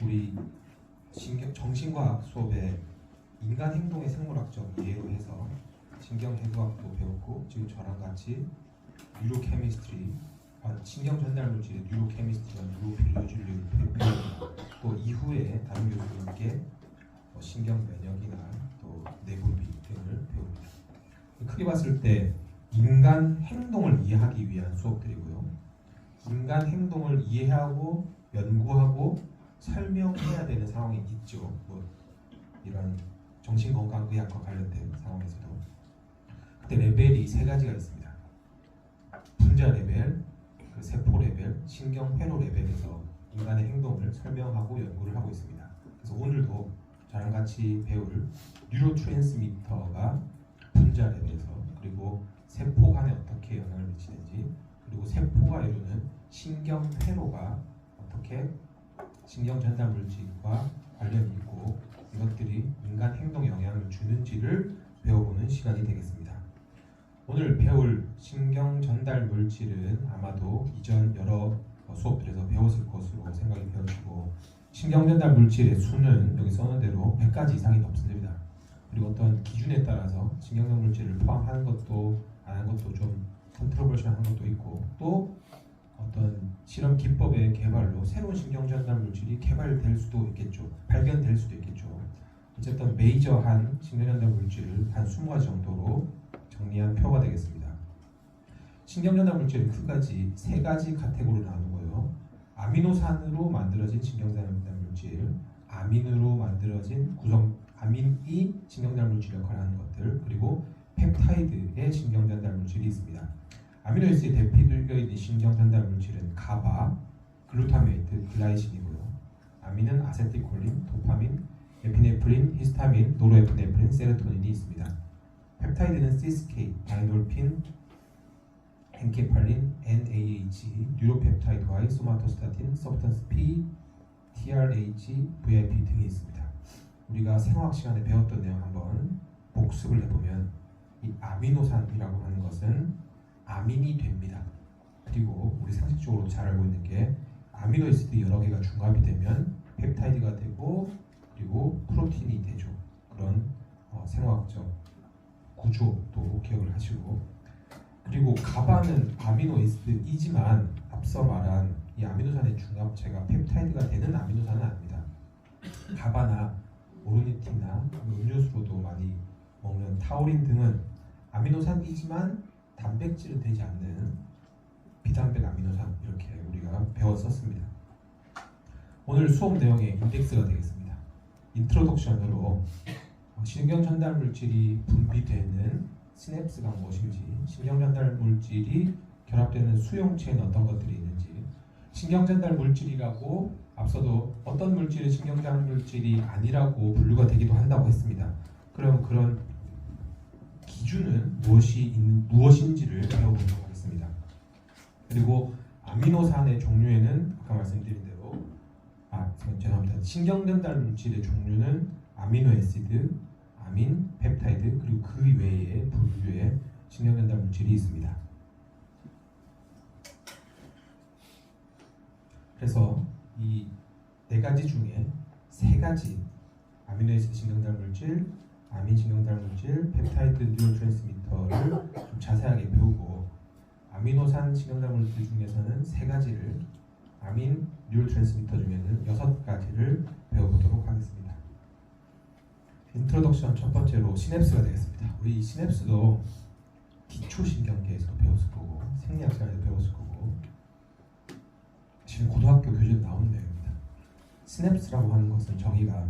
우리 정신과학 수업에 인간 행동의 생물학적 이해로 해서 신경해부학도 배웠고, 지금 저랑 같이 뉴로케미스트리, 신경 전달 물질의 뉴로케미스트리와 뉴로필로지를 배우고, 또 이후에 다른 교수님께 신경 면역이나 또 내분비 등을 배웁니다. 크게 봤을 때 인간 행동을 이해하기 위한 수업들이고요. 인간 행동을 이해하고 연구하고 설명해야 되는 상황이 있죠. 이런 정신건강의학과 관련된 상황에서도. 그때 레벨이 세 가지가 있습니다. 분자 레벨, 세포 레벨, 신경회로 레벨에서 인간의 행동을 설명하고 연구를 하고 있습니다. 그래서 오늘도 저랑 같이 배울 뉴로트랜스미터가 분자 레벨에서, 그리고 세포 간에 어떻게 영향을 미치는지, 그리고 세포가 이루는 신경회로가 어떻게 신경 전달 물질과 관련이 있고 이것들이 인간 행동에 영향을 주는지를 배워보는 시간이 되겠습니다. 오늘 배울 신경 전달 물질은 아마도 이전 여러 수업들에서 배웠을 것으로 생각이 되어지고, 신경 전달 물질의 수는 여기 써놓은 대로 100가지 이상이 넘습니다. 그리고 어떤 기준에 따라서 신경 전달 물질을 포함하는 것도 안 한 것도 좀 컨트로버셜한 것도 있고, 또 어떤 실험 기법의 개발로 새로운 신경 전달 물질이 개발될 수도 있겠죠. 발견될 수도 있겠죠. 어쨌든 메이저한 신경 전달 물질을 한 20가지 정도로 정리한 표가 되겠습니다. 신경 전달 물질은 크게 세 가지 카테고리로 나누고요. 아미노산으로 만들어진 신경 전달 물질, 아민으로 만들어진 아민이 신경 전달 물질 역할을 하는 것들, 그리고 펩타이드의 신경 전달 물질이 있습니다. 아미노에시드의 대표되어 있는 신경 전달 물질은 가바, 글루타메이트, 글라이신이고요. 아민은 아세틸콜린, 도파민, 에피네프린, 히스타민, 노르에피네프린, 세로토닌이 있습니다. 펩타이드는 시스케이, 다이놀핀, 엔케팔린, NAH, 뉴로펩타이드 Y, 소마토스타틴, 서브스턴스 P, TRH, VIP 등이 있습니다. 우리가 생화학 시간에 배웠던 내용 한번 복습을 해보면, 이 아미노산이라고 하는 것은 아민이 됩니다. 그리고 우리 상식적으로 잘 알고 있는 게 아미노에시드 여러 개가 중합이 되면 펩타이드가 되고, 그리고 프로틴이 되죠. 그런 생화학적 구조도 기억을 하시고, 그리고 가바는 아미노에시드이지만 앞서 말한 이 아미노산의 중합체가 펩타이드가 되는 아미노산은 아닙니다. 가바나 오르니틴이나 음료수로도 많이 먹는 타우린 등은 아미노산이지만 단백질은 되지 않는 비단백 아미노산, 이렇게 우리가 배웠었습니다. 오늘 수업 내용의 인덱스가 되겠습니다. 인트로덕션으로 신경 전달 물질이 분비되는 시냅스가 무엇인지, 신경 전달 물질이 결합되는 수용체에는 어떤 것들이 있는지, 신경 전달 물질이라고 앞서도 어떤 물질은 신경 전달 물질이 아니라고 분류가 되기도 한다고 했습니다. 그럼 그런 기준은 무엇인지를 배워보도록 하겠습니다. 그리고 아미노산의 종류에는 아까 말씀드린 대로 죄송합니다. 신경 전달 물질의 종류는 아미노에시드, 아민, 펩타이드, 그리고 그 외에 분류의 신경 전달 물질이 있습니다. 그래서 이 네 가지 중에 세 가지, 아미노에시드 신경 전달 물질, 아민 신경 전달 물질, 펩타이드 뉴로트랜스미터를 좀 자세하게 배우고, 아미노산 신경 전달 물질 중에서는 세 가지를, 아민 뉴로트랜스미터 중에는 6가지를 배워보도록 하겠습니다. 인트로덕션 첫 번째로 시냅스가 되겠습니다. 우리 이 시냅스도 기초신경계에서도 배웠을 거고, 생리학 시간에도 배웠을 거고, 지금 고등학교 교재에 나오는 내용입니다. 시냅스라고 하는 것은 정의가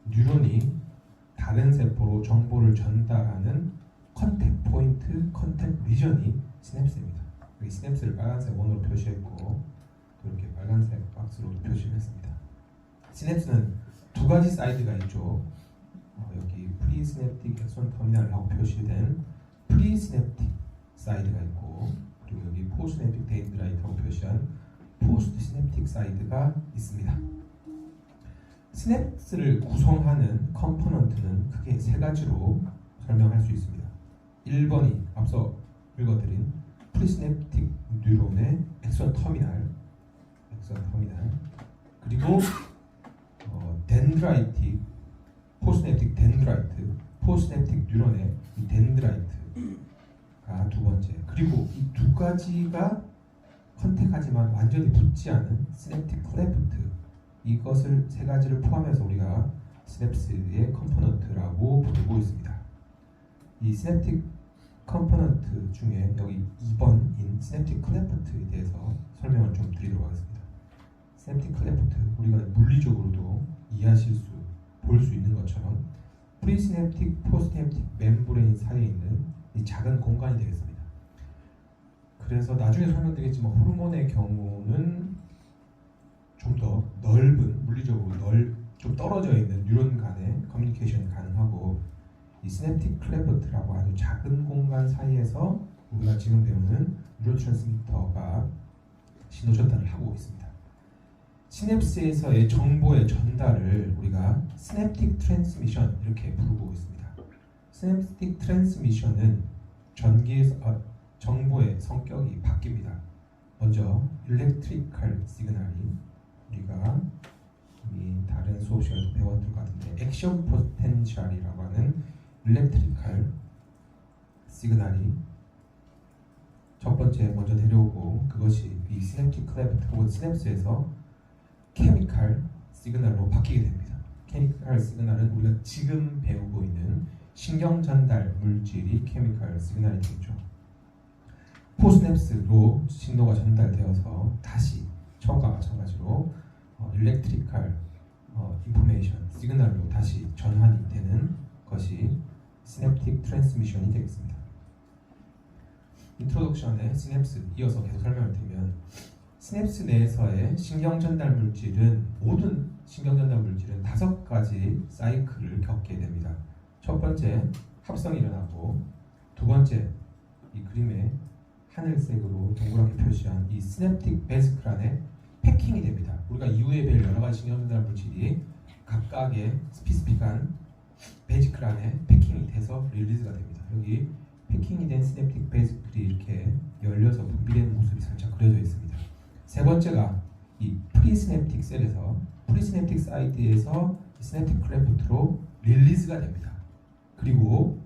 뉴런이 다른 세포로 정보를 전달하는 컨택 포인트, 컨택 리전이 시냅스입니다. 여기 시냅스를 빨간색 원으로 표시했고, 또 이렇게 빨간색 박스로 표시를 했습니다. 시냅스는 두 가지 사이드가 있죠. 여기 프리시냅틱 엑손 터미널이라고 표시된 프리시냅틱 사이드가 있고, 그리고 여기 포스시냅틱 데인드라이트라고 표시한 포스트 시냅틱 사이드가 있습니다. 시냅스를 구성하는 컴포넌트는 크게 세 가지로 설명할 수 있습니다. 1번이 앞서 읽어드린 프리시냅틱 뉴런의 엑손 터미널, 그리고 덴드라이틱, 포스냅틱 덴드라이트, 포스냅틱 뉴런의 이 덴드라이트가 두 번째. 그리고 이 두 가지가 컨택하지만 완전히 붙지 않은 시냅틱 클레프트, 이것을 세 가지를 포함해서 우리가 시냅스의 컴포넌트라고 부르고 있습니다. 이 시냅틱 컴포넌트 중에 여기 2번인 시냅틱 클레프트에 대해서 설명을 좀 드리도록 하겠습니다. 시냅틱 클레프트, 우리가 물리적으로도 볼 수 있는 것처럼 프리시냅틱, 포스시냅틱 멤브레인 사이에 있는 이 작은 공간이 되겠습니다. 그래서 나중에 설명드리겠지만 호르몬의 경우는 좀 더 넓은, 물리적으로 좀 떨어져 있는 뉴런 간의 커뮤니케이션이 가능하고, 이 시냅틱 클레프트라고 하는 작은 공간 사이에서 우리가 지금 배우는 뉴로트랜스미터가 신호 전달을 하고 있습니다. 시냅스에서의 정보의 전달을 우리가 시냅틱 트랜스미션 이렇게 부르고 있습니다. 시냅틱 트랜스미션은 정보의 성격이 바뀝니다. 먼저 일렉트리컬 시그널이 우리가 다른 수업 시간에도 배웠을 것 같은데 액션 포텐셜이라고 하는 일렉트리컬 시그널이 첫 번째 먼저 내려오고, 그것이 이 시냅틱 클레프트 혹은 시냅스에서 케미컬 시그널로 바뀌게 됩니다. 케미컬 시그널은 우리가 지금 배우고 있는 신경 전달 물질이 케미컬 시그널이 되겠죠. 포스냅스로 신호가 전달되어서 다시 처음과 마찬가지로 일렉트리컬 인포메이션 시그널로 다시 전환이 되는 것이 시냅틱 트랜스미션이 되겠습니다. 인트로덕션의 시냅스 이어서 계속 설명을 드리면, 시냅스 내에서의 신경 전달 물질은, 모든 신경 전달 물질은 5가지 사이클을 겪게 됩니다. 첫 번째, 합성이 일어나고, 두 번째, 이 그림에 하늘색으로 동그랗게 표시한 이 시냅틱 베스클 안에 패킹이 됩니다. 우리가 이후에 뵐 여러 가지 신경 전달 물질이 각각의 스피시픽한 베지클 안에 패킹이 돼서 릴리즈가 됩니다. 여기 패킹이 된 시냅틱 베지클이 이렇게 열려서 분비되는 모습이 살짝 그려져 있습니다. 세 번째가 이 프리시냅틱 셀에서, 프리시냅틱 사이드에서 시냅틱 클레프트로 릴리즈가 됩니다. 그리고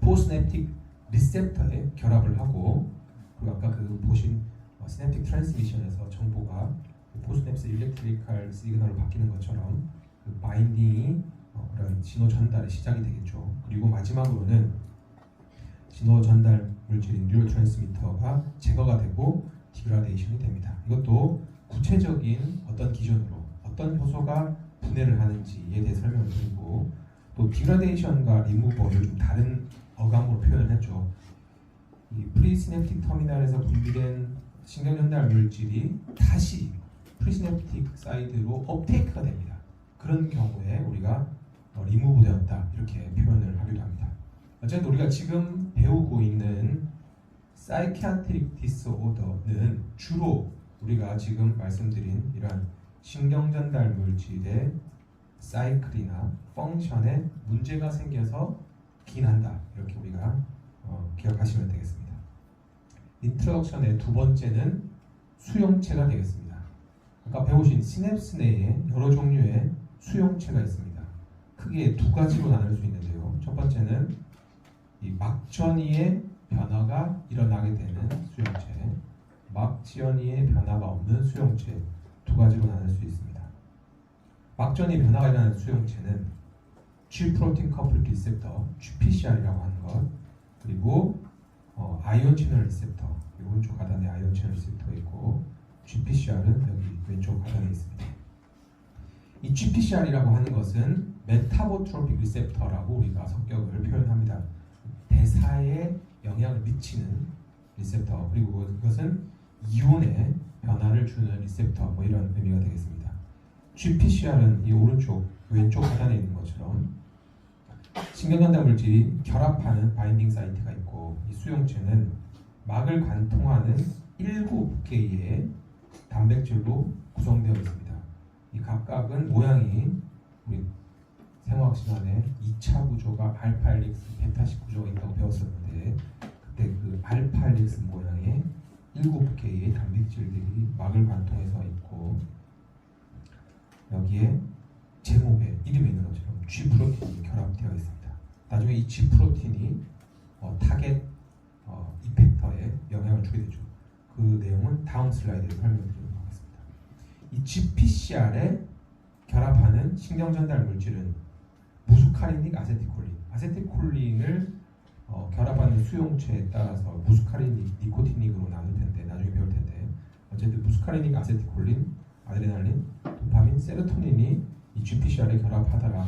포스시냅틱 리셉터에 결합을 하고, 그리고 아까 그 보신 시냅틱 트랜스미션에서 정보가 포스시냅스 일렉트리컬 시그널로 바뀌는 것처럼 그 바인딩이 그런 신호 전달의 시작이 되겠죠. 그리고 마지막으로는 신호 전달 물질인 뉴로트랜스미터가 제거가 되고 디그라데이션이 됩니다. 이것도 구체적인 어떤 기준으로 어떤 효소가 분해를 하는지에 대해 설명을 드리고, 또 디그라데이션과 리무버를 좀 다른 어감으로 표현을 했죠. 이 프리시냅틱 터미널에서 분비된 신경 전달 물질이 다시 프리시냅틱 사이드로 업테이크가 됩니다. 그런 경우에 우리가 리무브 되었다 이렇게 표현을 하기도 합니다. 어쨌든 우리가 지금 배우고 있는 사이키아트릭 디스오더는 주로 우리가 지금 말씀드린 이러한 신경 전달 물질의 사이클이나 펑션에 문제가 생겨서 기인한다, 이렇게 우리가 기억하시면 되겠습니다. 인트로덕션의 두 번째는 수용체가 되겠습니다. 아까 배우신 시냅스 내에 여러 종류의 수용체가 있습니다. 크게 두 가지로 나눌 수 있는데요. 첫 번째는 이 막전이의 변화가 일어나게 되는 수용체, 막지연이의 변화가 없는 수용체, 두 가지로 나눌 수 있습니다. 막전이 변화가 일어나는 수용체는 G 프로틴 커플 리셉터 GPCR이라고 하는 것, 그리고 아이온 채널 리셉터, 오른쪽 하단에 아이온 채널 리셉터가 있고, GPCR은 여기 왼쪽 하단에 있습니다. 이 GPCR이라고 하는 것은 메타보트로픽 리셉터라고 우리가 성격을 표현합니다. 대사에 영향을 미치는 리셉터, 그리고 이것은 이온의 변화를 주는 리셉터, 이런 의미가 되겠습니다. GPCR은 이 오른쪽 왼쪽 하단에 있는 것처럼 신경전달 물질이 결합하는 바인딩 사이트가 있고, 이 수용체는 막을 관통하는 7개의 단백질로 구성되어 있습니다. 이 각각은 모양이 우리 생화학 시간에 2차 구조가 알파 헬릭스, 베타식 구조가 있다고 배웠었는데, 그때 그 알파 헬릭스 모양의 7개의 단백질들이 막을 관통해서 있고, 여기에 제목에 이름에 있는 것처럼 G 프로틴이 결합되어 있습니다. 나중에 이 G 프로틴이 타겟 이펙터에 영향을 주게 되죠. 그 내용은 다음 슬라이드에 설명드리도록 하겠습니다. 이 GPCR에 결합하는 신경 전달 물질은 무스카리닉 아세틸콜린. 아세틸콜린을 결합하는 수용체에 따라서 무스카리닉, 니코티닉으로 나눌 텐데 나중에 배울 텐데 어쨌든 무스카리닉 아세틸콜린, 아드레날린, 도파민, 세로토닌이 이 GPCR에 결합하다가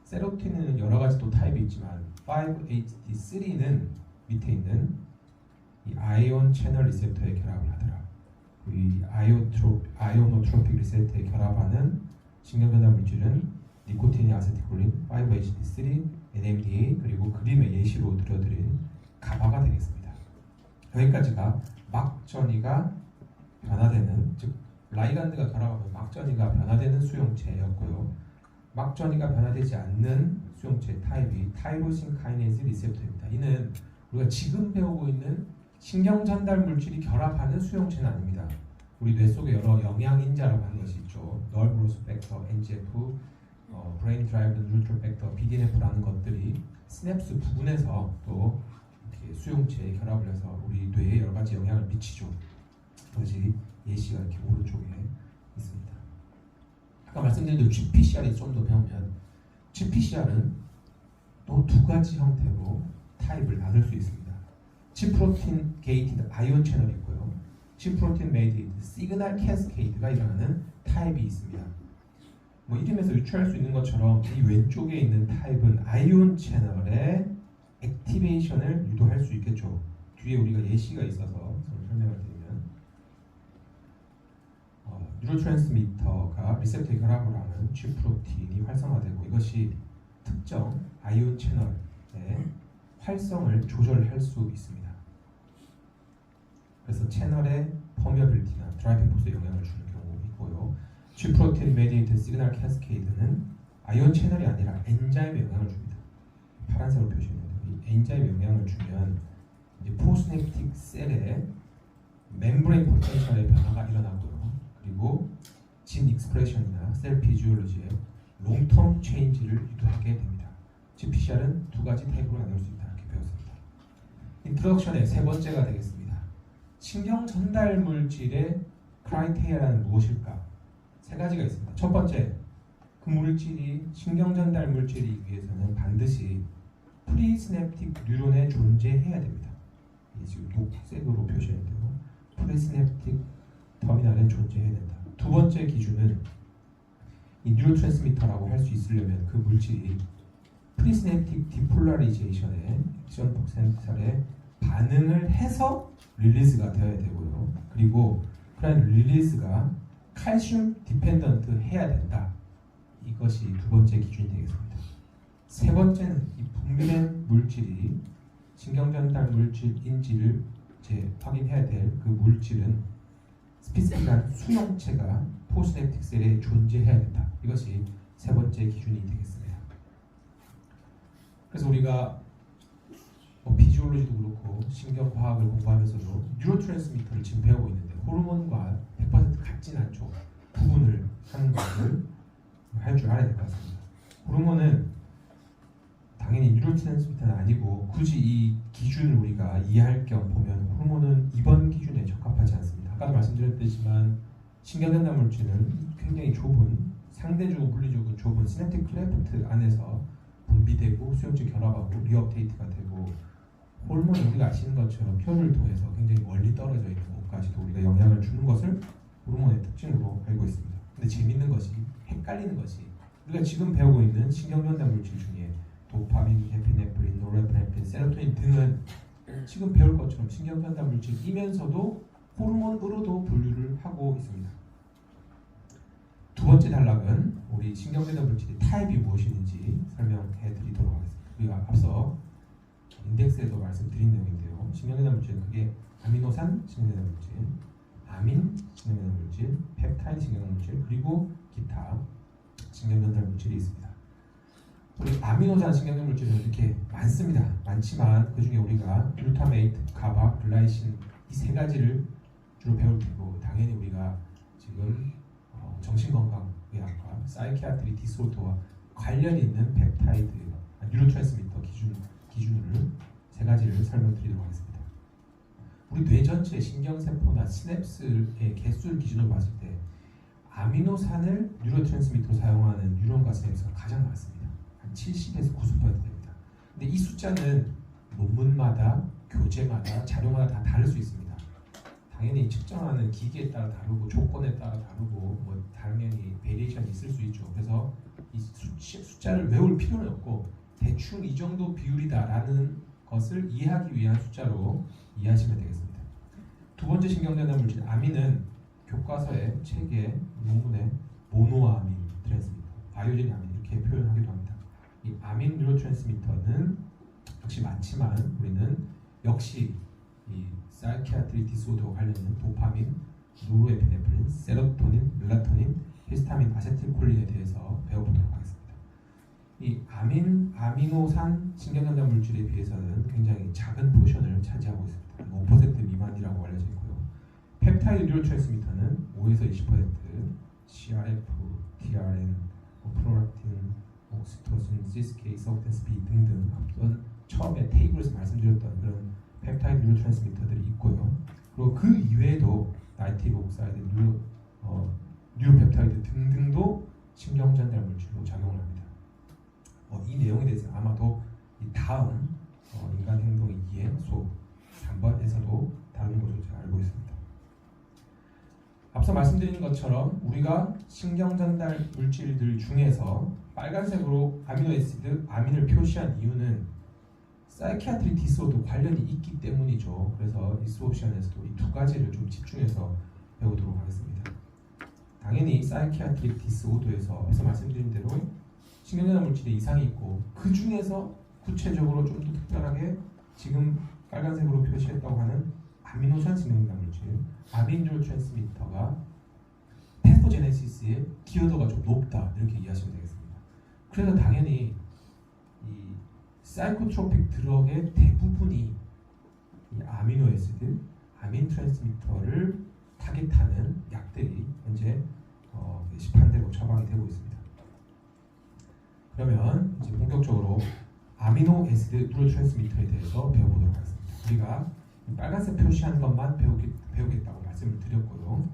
세로토닌은 여러 가지 또 타입이 있지만 5-HT3는 밑에 있는 이 아이온 채널 리셉터에 결합을 하더라. 이 아이오노트로픽 리셉터에 결합하는 신경전달 물질은 니코틴, 아세틸콜린, 5-HT3, NMDA 그리고 그림의 예시로 들어드린 가바가 되겠습니다. 여기까지가 막전이가 변화되는, 즉 라이간드가 결합하면 막전이가 변화되는 수용체였고요. 막전이가 변화되지 않는 수용체 타입이 타이로신 카이네즈 리셉터입니다. 이는 우리가 지금 배우고 있는 신경 전달 물질이 결합하는 수용체는 아닙니다. 우리 뇌 속에 여러 영양인자라고 하는 것이 있죠. 널브로스 팩터, NGF, 브레인 드라이브드 뉴트럴 팩터, BDNF라는 것들이 시냅스 부분에서 또 이렇게 수용체에 결합을 해서 우리 뇌에 여러 가지 영향을 미치죠. 그것이 예시가 이렇게 오른쪽에 있습니다. 아까 말씀드린 대로 GPCR이 좀 더 배우면 GPCR은 또 두 가지 형태로 타입을 나눌 수 있습니다. G프로틴 게이티드 아이온 채널이 있고요. G프로틴 메디에이티드 시그널 캐스케이드가 일어나는 타입이 있습니다. 뭐 이름에서 유추할 수 있는 것처럼 이 왼쪽에 있는 타입은 아이온 채널의 액티베이션을 유도할 수 있겠죠. 뒤에 우리가 예시가 있어서 설명을 드리면 뉴로트랜스미터가 리셉터에 결합을 하는 G 프로틴이 활성화되고 이것이 특정 아이온 채널의 활성을 조절할 수 있습니다. 그래서 채널의 퍼미어빌리티나 드라이빙 포스에 영향을 주는 경우 있고요. G 프로틴 메디에이티드 시그널 캐스케이드는 아이온 채널이 아니라 엔자임에 영향을 줍니다. 파란색으로 표시했는데 이 엔자임에 영향을 주면 이제 포스냅틱 셀의 멤브레인 포텐셜의 변화가 일어나고요. 그리고 진 익스프레션이나 셀 피지올로지의 롱텀 체인지를 유도하게 됩니다. GPCR은 두 가지 타입으로 나눌 수 있다 이렇게 배웠습니다. 인트로덕션의 세 번째가 되겠습니다. 신경 전달 물질의 크라이테리아는 무엇일까? 세 가지가 있습니다. 첫 번째, 그 물질이 신경 전달 물질이기 위해서는 반드시 프리시냅틱 뉴런에 존재해야 됩니다. 지금 녹색으로 표시했는데요. 프리시냅틱 터미널에 존재해야 된다. 두 번째 기준은 이 뉴로트랜스미터라고 할 수 있으려면 그 물질이 프리시냅틱 디폴라리제이션의 액션 포텐셜에 반응을 해서 릴리즈가 되어야 되고요. 그리고 그런 릴리즈가 칼슘 디펜던트 해야 된다. 이것이 두 번째 기준이 되겠습니다. 세 번째는 이 분비된 물질이 신경전달 물질인지를 이제 확인해야 될 그 물질은 스피시픽한 수용체가 포스냅틱 셀에 존재해야 된다. 이것이 세 번째 기준이 되겠습니다. 그래서 우리가 피지올로지도 그렇고 신경과학을 공부하면서도 뉴로트랜스미터를 지금 배우고 있는데 호르몬과 100% 같진 않죠. 구분을 하는 것을 할 줄 알아야 될 것 같습니다. 호르몬은 당연히 뉴로트랜스미터는 아니고 굳이 이 기준을 우리가 이해할 겸 보면 호르몬은 이번 기준에 적합하지 않습니다. 아까도 말씀드렸지만 신경전달 물질은 굉장히 좁은, 상대적으로 물리적으로 좁은 시냅틱 클레프트 안에서 분비되고 수용체 결합하고 리업데이트가 되고 호르몬이 우리가 아시는 것처럼 혈을 통해서 굉장히 멀리 떨어져 있는 곳까지도 우리가 영향을 주는 것을 호르몬의 특징으로 알고 있습니다. 근데 재밌는 것이, 헷갈리는 것이 우리가 지금 배우고 있는 신경전달 물질 중에 도파민, 에피네프린, 노르에피네프린, 세로토닌 등은 지금 배울 것처럼 신경전달 물질이면서도 호르몬으로도 분류를 하고 있습니다. 두 번째 단락은 우리 신경전달 물질의 타입이 무엇인지 설명해 드리도록 하겠습니다. 우리가 앞서 인덱스에도 말씀드린 내용인데요. 신경전달 물질은 크게 아미노산 신경전달 물질, 아민 신경전달 물질, 펩타이드 신경전달 물질, 그리고 기타 신경전달 물질이 있습니다. 우리 아미노산 신경전달 물질은 이렇게 많습니다. 많지만 그 중에 우리가 글루타메이트, 가바, 글라이신 이 세 가지를 주로 배울 테고 당연히 우리가 지금 정신건강 의학과 사이키아트리 디스오더와 관련이 있는 펩타이드 뉴로트랜스미터 기준을 세 가지를 설명드리도록 하겠습니다. 우리 뇌 전체의 신경세포나 시냅스의 개수를 기준으로 봤을 때 아미노산을 뉴로트랜스미터로 사용하는 뉴런과 시냅스가 가장 많습니다. 한 70에서 90% 됩니다. 근데 이 숫자는 논문마다, 교재마다, 자료마다 다 다를 수 있습니다. 당연히 측정하는 기기에 따라 다르고 조건에 따라 다르고 뭐 당연히 베리에이션이 있을 수 있죠. 그래서 이 숫자를 외울 필요는 없고 대충 이 정도 비율이다라는 것을 이해하기 위한 숫자로 이해하시면 되겠습니다. 두 번째 신경전달 물질 아민은 교과서에 책에 논문에 모노아민 트랜스미터, 바이오제닉 아민 이렇게 표현하기도 합니다. 이 아민 뉴로트랜스미터는 역시 많지만 우리는 역시 이 사이키아트리 디스오더와 관련된 도파민, 노르에피네프린, 세로토닌, 멜라토닌, 히스타민, 아세틸콜린에 대해서 배워보도록 하겠습니다. 이 아미노산 신경전달 물질에 비해서는 굉장히 작은 포션을 차지하고 있습니다. 5% 미만이라고 알려져 있고요. 펩타이드 뉴로트랜스미터는 5에서 20%, CRF, TRN, 프로락틴, 옥시토신, 시스케이, 서브텐스 B 등등 앞선 처음에 테이블에서 말씀드렸던 그런 펩타이드 뉴로트랜스미터들이 있고요. 그리고 그 이외에도 나이트릭 옥사이드, 뉴로펩타이드 등등도 신경전달 물질로 작용을 합니다. 이 내용에 대해서 아마도 이 다음 인간 행동의 2의 수업 3번에서도 다루는 것으로 제가 알고 있습니다. 앞서 말씀드린 것처럼 우리가 신경전달 물질들 중에서 빨간색으로 아미노애시드, 아민을 표시한 이유는 사이키아트리 디스오더 관련이 있기 때문이죠. 그래서 이 수업 시간에서도 이 두 가지를 좀 집중해서 배우도록 하겠습니다. 당연히 사이키아트리 디스오더에서 앞서 말씀드린 대로 신경전달 물질에 이상이 있고 그 중에서 구체적으로 좀 더 특별하게 지금 빨간색으로 표시했다고 하는 아미노산 신경전달 물질, 아민 뉴로트랜스미터가 패토제네시스의 기여도가 좀 높다 이렇게 이해하시면 되겠습니다. 그래서 당연히 이 사이코트로픽 드럭의 대부분이 이 아미노애시드, 아민 트랜스미터를 타겟하는 약들이 현재 시판되고 처방이 되고 있습니다. 그러면 이제 본격적으로 아미노애시드 뉴로트랜스미터에 대해서 배워보도록 하겠습니다. 우리가 빨간색 표시한 것만 배우겠다고 말씀을 드렸고요.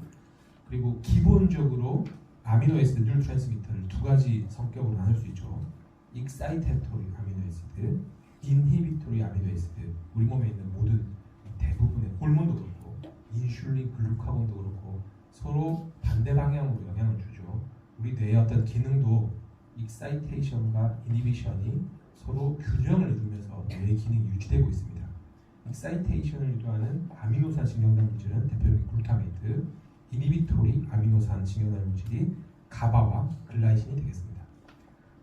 그리고 기본적으로 아미노애시드 뉴로트랜스미터를 두 가지 성격으로 나눌 수 있죠. 익사이테토리 아미노애시드, 인히비토리 아미노애시드. 우리 몸에 있는 모든 대부분의 호르몬도 그렇고 인슐린, 글루카곤도 그렇고 서로 반대 방향으로 영향을 주죠. 우리 뇌의 어떤 기능도 익사이테이션과 이니비션이 서로 균형을 이루면서 뇌의 기능이 유지되고 있습니다. 익사이테이션을 유도하는 아미노산 신경전달 물질은 대표적인 글루타메이트, 이니비토리 아미노산 신경전달 물질이 가바와 글라이신이 되겠습니다.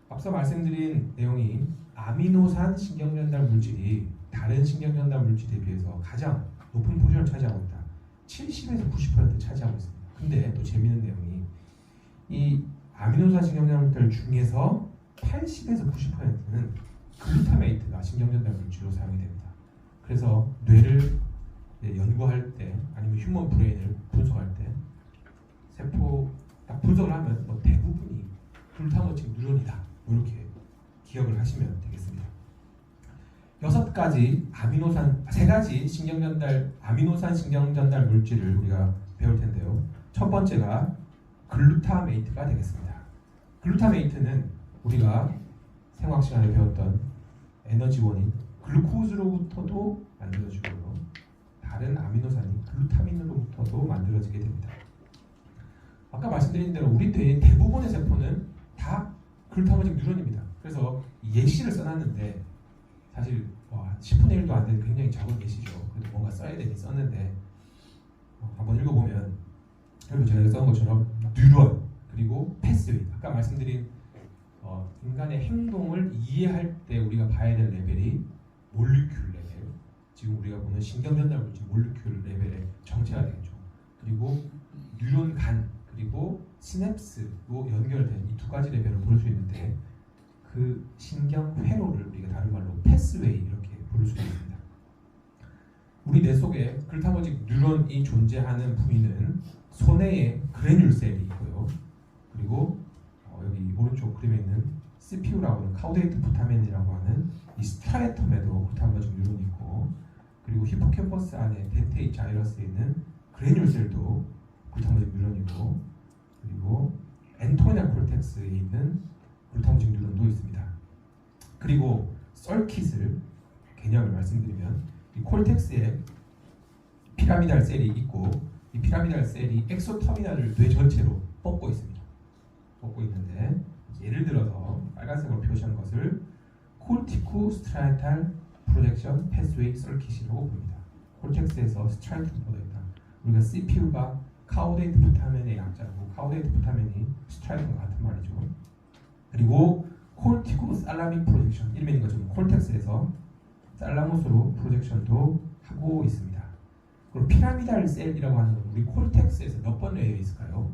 앞서 말씀드린 내용이 아미노산 신경전달 물질이 다른 신경전달 물질에 비해서 가장 높은 포션을 차지하고 있다. 70에서 90% 차지하고 있습니다. 근데 또 재미있는 내용이 이 아미노산 신경전달 물질 중에서 80에서 90%는 글루타메이트가 신경전달 물질로 사용이 됩니다. 그래서 뇌를 연구할 때 아니면 휴먼 브레인을 분석할 때 세포 딱 분석을 하면 대부분이 글루타마틱 뉴런이다. 이렇게 기억을 하시면 되겠습니다. 6가지 아미노산, 3가지 신경전달 아미노산 신경전달 물질을 우리가 배울 텐데요. 첫 번째가 글루타메이트가 되겠습니다. 글루타메이트는 우리가 생화학 시간에 배웠던 에너지원인 글루코즈로부터도 만들어지고요. 다른 아미노산인 글루타민으로부터도 만들어지게 됩니다. 아까 말씀드린 대로 우리 뇌의 대부분의 세포는 다 글루타마틱 뉴런입니다. 그래서 예시를 써놨는데 사실 10분의 1도 안 되는 굉장히 작은 예시죠. 그래도 뭔가 써야 되니 썼는데 한번 읽어보면 여기 제가 써놓은 것처럼 뉴런 그리고 패스웨이 아까 말씀드린 인간의 행동을 이해할 때 우리가 봐야 될 레벨이 몰리큘 레벨, 지금 우리가 보는 신경전달 물질 몰리큘 레벨의 정체가 되겠죠. 그리고 뉴런 간 그리고 시냅스로 연결된 이 두 가지 레벨을 볼 수 있는데 그 신경 회로를 우리가 다른 말로 패스웨이 이렇게 부를 수 있습니다. 우리 뇌 속에 글루타마틱 뉴런이 존재하는 부위는 소뇌에 그래뉼 셀이 있고요. 그리고 여기 오른쪽 그림에 있는 CPU라고 하는 카우데이트 부타멘이라고 하는 이 스트라이텀에도 글루타마직 뉴런이 있고, 그리고 히포캠퍼스 안에 덴테이 자이러스에 있는 그래뉴셀도 글루타마직 뉴런이고, 그리고 엔토니아 콜텍스에 있는 글루타마직 뉴런도 있습니다. 그리고 썰킷을 개념을 말씀드리면 이 콜텍스에 피라미달 셀이 있고, 이 피라미달 셀이 엑소터미널을 뇌 전체로 뻗고 있습니다. 뻗고 있는데, 예를 들어서 빨간색으로 표시한 것을 콜티쿠 스트라이탈 프로젝션 패스웨이 서킷이라고 부릅니다. 콜텍스에서 스트라이트로 뻗어있다. 우리가 CPU가 카우데이트 부타멘의 약자고, 카우데이트 부타멘이 스트라이트와 같은 말이죠. 그리고 콜티쿠 살라미 프로젝션, 이름에 있는 것처럼 콜텍스에서 살라무스로 프로젝션도 하고 있습니다. 그리고 피라미달 셀이라고 하는 건 우리 콜텍스에서 몇 번 레이어 있을까요?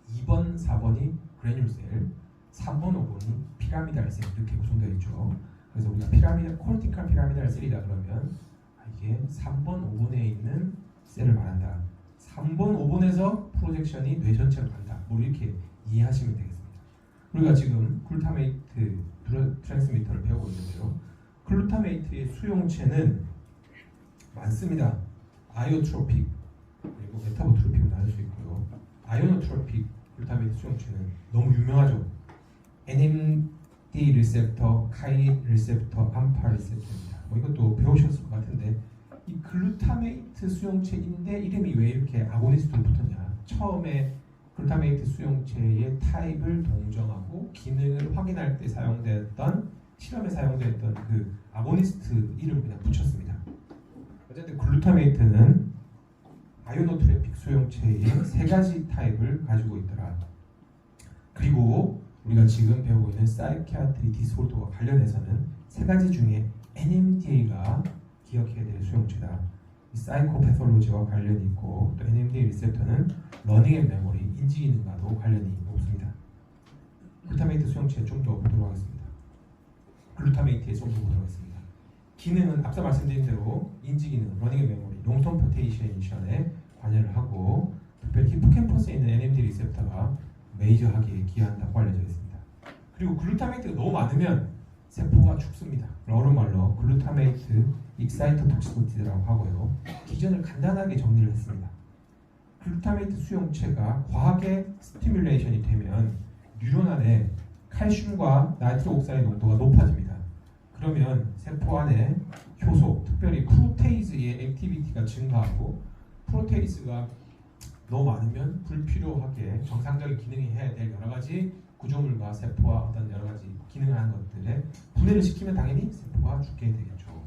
2번, 4번이 그래뉴 셀, 3번, 5번이 피라미달 셀, 이렇게 구성되어 있죠. 그래서 우리가 콜티칼 피라미달 셀이다 그러면 이게 3번, 5번에 있는 셀을 말한다. 3번, 5번에서 프로젝션이 뇌 전체로 간다. 뭐 이렇게 이해하시면 되겠습니다. 우리가 지금 글루타메이트 트랜스미터를 배우고 있는데요. 글루타메이트의 수용체는 많습니다. 아이오트로픽, 그리고 메타보트로픽으로 나눌 수 있고요. 아이오노트로픽 글루타메이트 수용체는 너무 유명하죠. NMD 리셉터, 카이닌 리셉터, 암파 리셉터입니다. 뭐 이것도 배우셨을 것 같은데, 이 글루타메이트 수용체인데 이름이 왜 이렇게 아고니스트로 붙었냐? 처음에 글루타메이트 수용체의 타입을 동정하고 기능을 확인할 때 사용됐던, 실험에 사용됐던 그 아고니스트 이름을 그냥 붙였습니다. 어쨌든 글루타메이트는 아이오노트로픽 수용체의 3가지 타입을 가지고 있더라. 그리고 우리가 지금 배우고 있는 사이키아트리 디스오더와 관련해서는 3가지 중에 NMDA가 기억해야 될 수용체다. 사이코패솔로지와 관련이 있고, 또 NMDA 리셉터는 러닝 앤 메모리, 인지 기능과도 관련이 높습니다. 글루타메이트 수용체에 좀 더 보도록 하겠습니다. 글루타메이트에 좀 더 보도록 하겠습니다. 기능은 앞서 말씀드린 대로 인지 기능, 러닝 앤 메모리, 롱텀 포테이션에 관여를 하고, 특별히 히포캠퍼스에 있는 NMD 리셉터가 메이저하게 기여한다고 알려져 있습니다. 그리고 글루타메이트가 너무 많으면 세포가 죽습니다. 어려운 말로 글루타메이트 익사이터 톡시시티라고 하고요. 기전을 간단하게 정리를 했습니다. 글루타메이트 수용체가 과하게 스티뮬레이션이 되면 뉴런 안에 칼슘과 나이트로 옥사이드 농도가 높아집니다. 그러면 세포 안에 효소, 특별히 프로테이즈의 액티비티가 증가하고, 프로테이즈가 너무 많으면 불필요하게 정상적인 기능이 해야 될 여러 가지 구조물과 세포와 어떤 여러 가지 기능을 하는 것들에 분해를 시키면 당연히 세포가 죽게 되겠죠.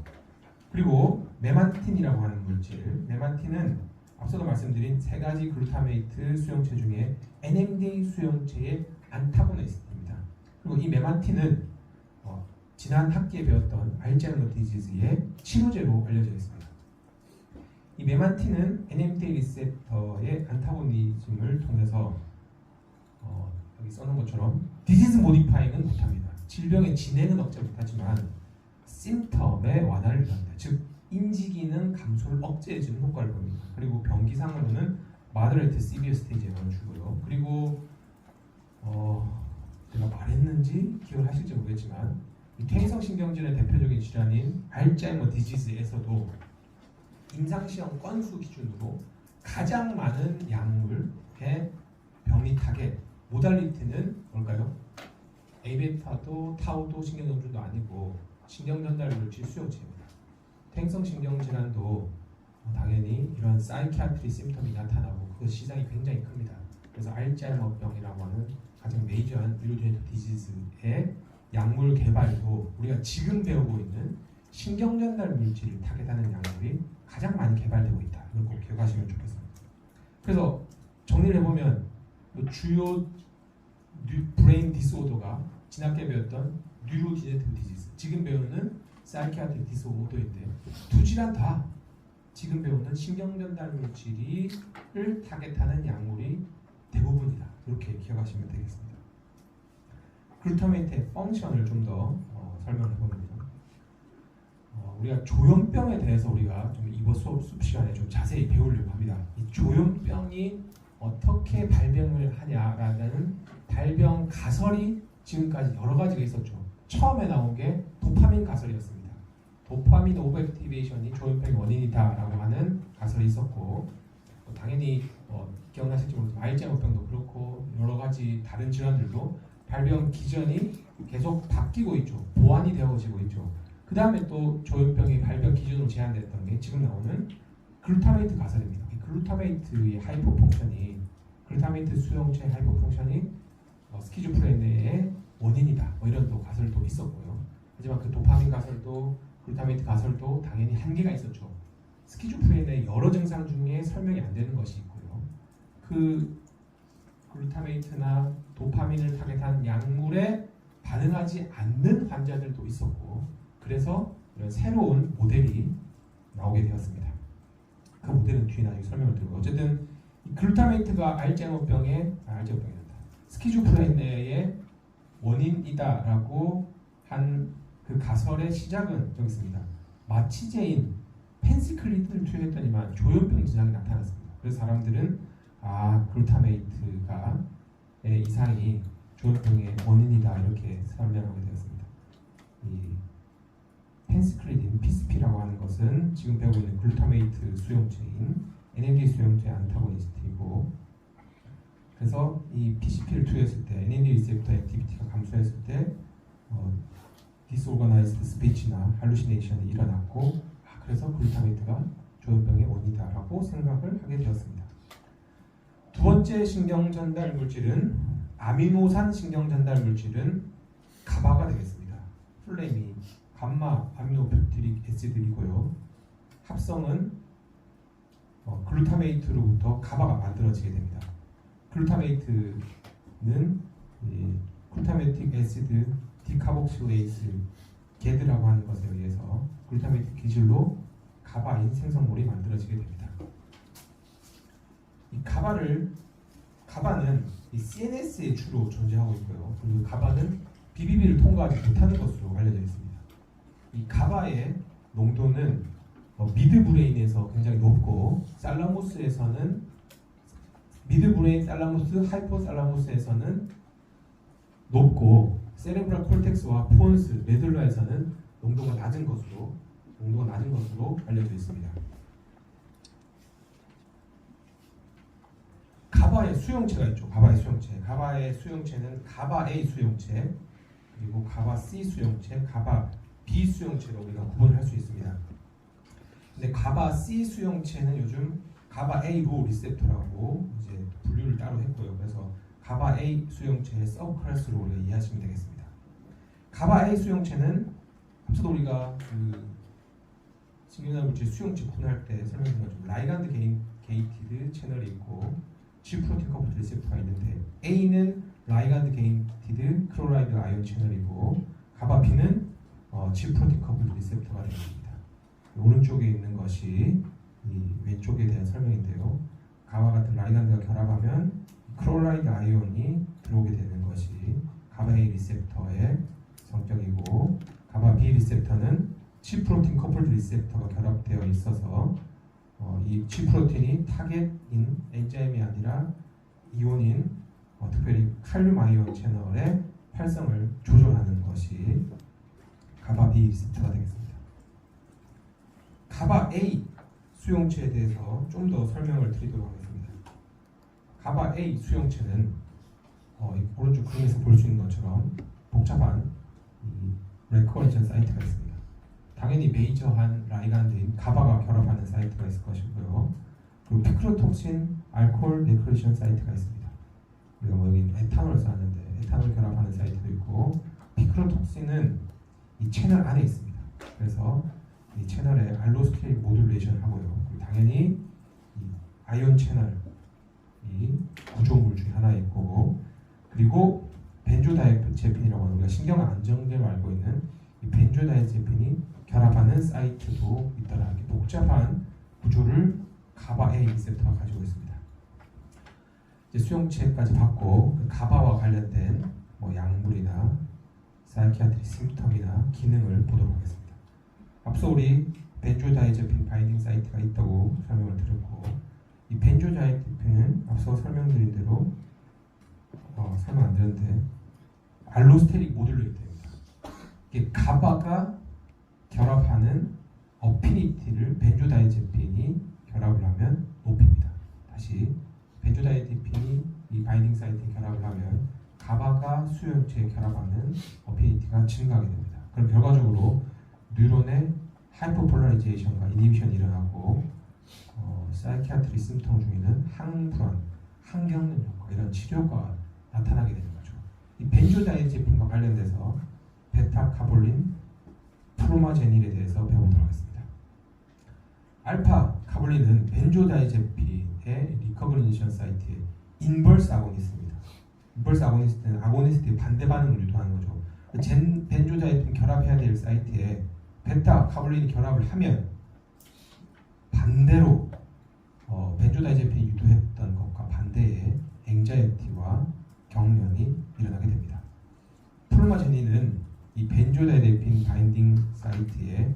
그리고 메만틴이라고 하는 물질, 메만틴은 앞서도 말씀드린 3가지 글루타메이트 수용체 중에 NMDA 수용체의 안타고니스트입니다. 그리고 이 메만틴은 지난 학기에 배웠던 알츠하이머 디지즈의 치료제로 알려져 있습니다. 이 메만틴은 NMDA 리셉터의 안타고니즘을 통해서 여기 써놓은 것처럼 디지즈 모디파잉은 못합니다. 질병의 진행은 억제 못하지만 심텀의 완화를 이루합니다. 즉 인지기능 감소를 억제해주는 효과를 봅니다. 그리고 병기상으로는 마더레이트 시비어 스테이지에 주고요. 그리고 제가 말했는지 기억을 하실지 모르겠지만 이 퇴행성신경질의 대표적인 질환인 알츠하이머 디지즈에서도 임상시험 건수 기준으로 가장 많은 약물의 병리 타겟 모달리티는 뭘까요? A베타도 타우도 신경전달도 아니고 신경전달 물질 수용체입니다. 퇴행성신경질환도 당연히 이런 사이키아트리 심텀이 나타나고 그 시장이 굉장히 큽니다. 그래서 알츠하이머병이라고 하는 가장 메이저한 뉴로제네티브 디지즈의 약물 개발도 우리가 지금 배우고 있는 신경전달 물질을 타겟하는 약물이 가장 많이 개발되고 있다. 이걸 꼭 기억하시면 좋겠습니다. 그래서 정리를 해보면 주요 브레인 디스오더가 지난해 배웠던 뉴로디제네티브 디지즈, 지금 배우는 사이키아트릭 디스오더인데 두 질환 다 지금 배우는 신경전달 물질을 타겟하는 약물이 대부분이다. 이렇게 기억하시면 되겠습니다. 글루타메이트의 펑션을 좀 더 설명해 보면요. 우리가 조현병에 대해서 우리가 좀 이번 수업 시간에 좀 자세히 배우려고 합니다. 이 조현병이 어떻게 발병을 하냐라는 발병 가설이 지금까지 여러 가지가 있었죠. 처음에 나온 게 도파민 가설이었습니다. 도파민 오버액티베이션이 조현병의 원인이다라고 하는 가설이 있었고, 당연히 기억나실지 모르겠지만 알츠하이머병도 그렇고 여러 가지 다른 질환들도 발병 기전이 계속 바뀌고 있죠. 보완이 되어지고 있죠. 그 다음에 또 조현병의 발병 기준으로 제한됐던 게 지금 나오는 글루타메이트 가설입니다. 이 글루타메이트의 하이포펑션이 글루타메이트 수용체 하이포펑션이 스키즈프레니아의 원인이다. 이런 또 가설도 있었고요. 하지만 그 도파민 가설도 글루타메이트 가설도 당연히 한계가 있었죠. 스키즈프레니아의 여러 증상 중에 설명이 안 되는 것이 있고요. 그 글루타메이트나 도파민을 타겟한 약물에 반응하지 않는 환자들도 있었고, 그래서 이런 새로운 모델이 나오게 되었습니다. 그 모델은 뒤에 나중에 설명을 드리고, 어쨌든 이 글루타메이트가 스키즈프레니아의 원인이다라고 한 그 가설의 시작은 여기 있습니다. 마취제인 펜시클린을 투여했더니만 조현병 증상이 나타났습니다. 그래서 사람들은 글루타메이트가 이상이 조현병의 원인이다 이렇게 설명하게 되었습니다. 이 펜시클린, PCP라고 하는 것은 지금 배우고 있는 글루타메이트 수용체인 NMDA 수용체 안타고니스트이고, 그래서 이 PCP를 투여했을 때 NMDA 리셉터 액티비티가 감소했을 때 디스오가나이즈드 스피치나 할루시네이션이 일어났고, 그래서 글루타메이트가 조현병의 원인이다라고 생각을 하게 되었습니다. 두 번째 신경 전달 물질은 아미노산 신경 전달 물질은 가바가 되겠습니다. 플레임이 감마 아미노백티릭 애시드이고요. 합성은 글루타메이트로부터 가바가 만들어지게 됩니다. 글루타메이트는 글루타메틱 애시드 디카복실레이스 게드라고 하는 것에 의해서 글루타메이트 기질로 가바인 생성물이 만들어지게 됩니다. 이 가바는 이 CNS에 주로 존재하고 있고요. 그리고 가바는 BBB를 통과하지 못하는 것으로 알려져 있습니다. 이 가바의 농도는 미드브레인에서 굉장히 높고, 미드브레인, 살라무스, 하이포살라무스에서는 높고, 세레브랄 콜텍스와 포온스, 메둘라에서는 농도가 낮은 것으로 알려져 있습니다. 가바의 수용체가 있죠. 가바의 수용체는 가바 A 수용체, 그리고 가바 C 수용체, 가바 B 수용체로 우리가 구분을 할 수 있습니다. 근데 가바 C 수용체는 요즘 가바 A 로 리셉터라고 이제 분류를 따로 했고요. 그래서 가바 A 수용체의 서브 클래스로 우리가 이해하시면 되겠습니다. 가바 A 수용체는 앞서도 우리가 그 신경전달 물질 수용체 구분할 때 설명드린 것처럼 라이간드 게이티드 채널이 있고 G 프로틴 커플 리셉터가 있는데, A는 라이간드 게이티드 클로라이드 아이온 채널이고, 가바 B는 G 프로틴 커플 리셉터가 됩니다. 오른쪽에 있는 것이 이 왼쪽에 대한 설명인데요. 가바 같은 라이간드가 결합하면 클로라이드 아이온이 들어오게 되는 것이 가바 A 리셉터의 성격이고, 가바 B 리셉터는 G 프로틴 커플 리셉터가 결합되어 있어서 이 G 프로틴이 타겟인 엔자임이 아니라 이온인 특별히 칼륨 아이온 채널의 활성을 조절하는 것이 가바 B 리셉터가 되겠습니다. 가바 A 수용체에 대해서 좀 더 설명을 드리도록 하겠습니다. 가바 A 수용체는 오른쪽 그림에서 볼 수 있는 것처럼 복잡한 레코레이션 사이트가 있습니다. 당연히 메이저한 라이간드인 가바가 결합하는 사이트가 있을 것이고요. 그리고 피크로톡신 알코올 레코레이션 사이트가 있습니다. 우리가 여기 에탄올을 썼는데 에탄올 결합하는 사이트도 있고, 피크로톡신은 이 채널 안에 있습니다. 그래서 이 채널에 알로스케일 모듈레이션을 하고요. 그리고 당연히 이 아이온 채널 이 구조물 중에 하나에 있고, 그리고 벤조다이제핀이라고 하는 우리가 신경 안정제로 알고 있는 이 벤조다이제핀이 결합하는 사이트도 있더라. 이렇게 복잡한 구조를 가바 A 리셉터가 가지고 있습니다. 이제 수용체까지 받고 그 가바와 관련된 약물이나 사이키아트리 심텀이나 기능을 보도록 하겠습니다. 앞서 우리 벤조다이제핀 바인딩 사이트가 있다고 설명을 드렸고, 이 벤조다이제핀은 앞서 앞서 설명드린 대로 설명 안 드렸는데 알로스테릭 모듈레이터입니다. 이게 가바가 결합하는 어피니티를 벤조다이제핀이 결합을 하면 높입니다. 다시 벤조다이제핀이 이 바인딩 사이트에 결합을 하면 가바가 수용체에 결합하는 어피니티가 증가하게 됩니다. 그럼 결과적으로 뉴런의 하이퍼폴라리제이션과 이니비션이 일어나고 사이키아트리 심통 중에는 항불안, 항경련 효과 이런 치료가 나타나게 되는 거죠. 이 벤조다이제핀과 관련돼서 베타카볼린, 프로마제닐에 대해서 배워보도록 하겠습니다. 알파 카볼린은 벤조다이제핀의 리커그니션 사이트의 인버스 아고니스트입니다. 인버스 아고니스트는 아고니스트의 반대 반응을 유도하는 거죠. 벤조다이제핀 결합해야 될 사이트에 베타카볼린이 결합을 하면 반대로 벤조다이제핀이 유도했던 것과 반대의 앵자이티와 경련이 일어나게 됩니다. 프로마제닌은 이 벤조다이제핀 바인딩 사이트의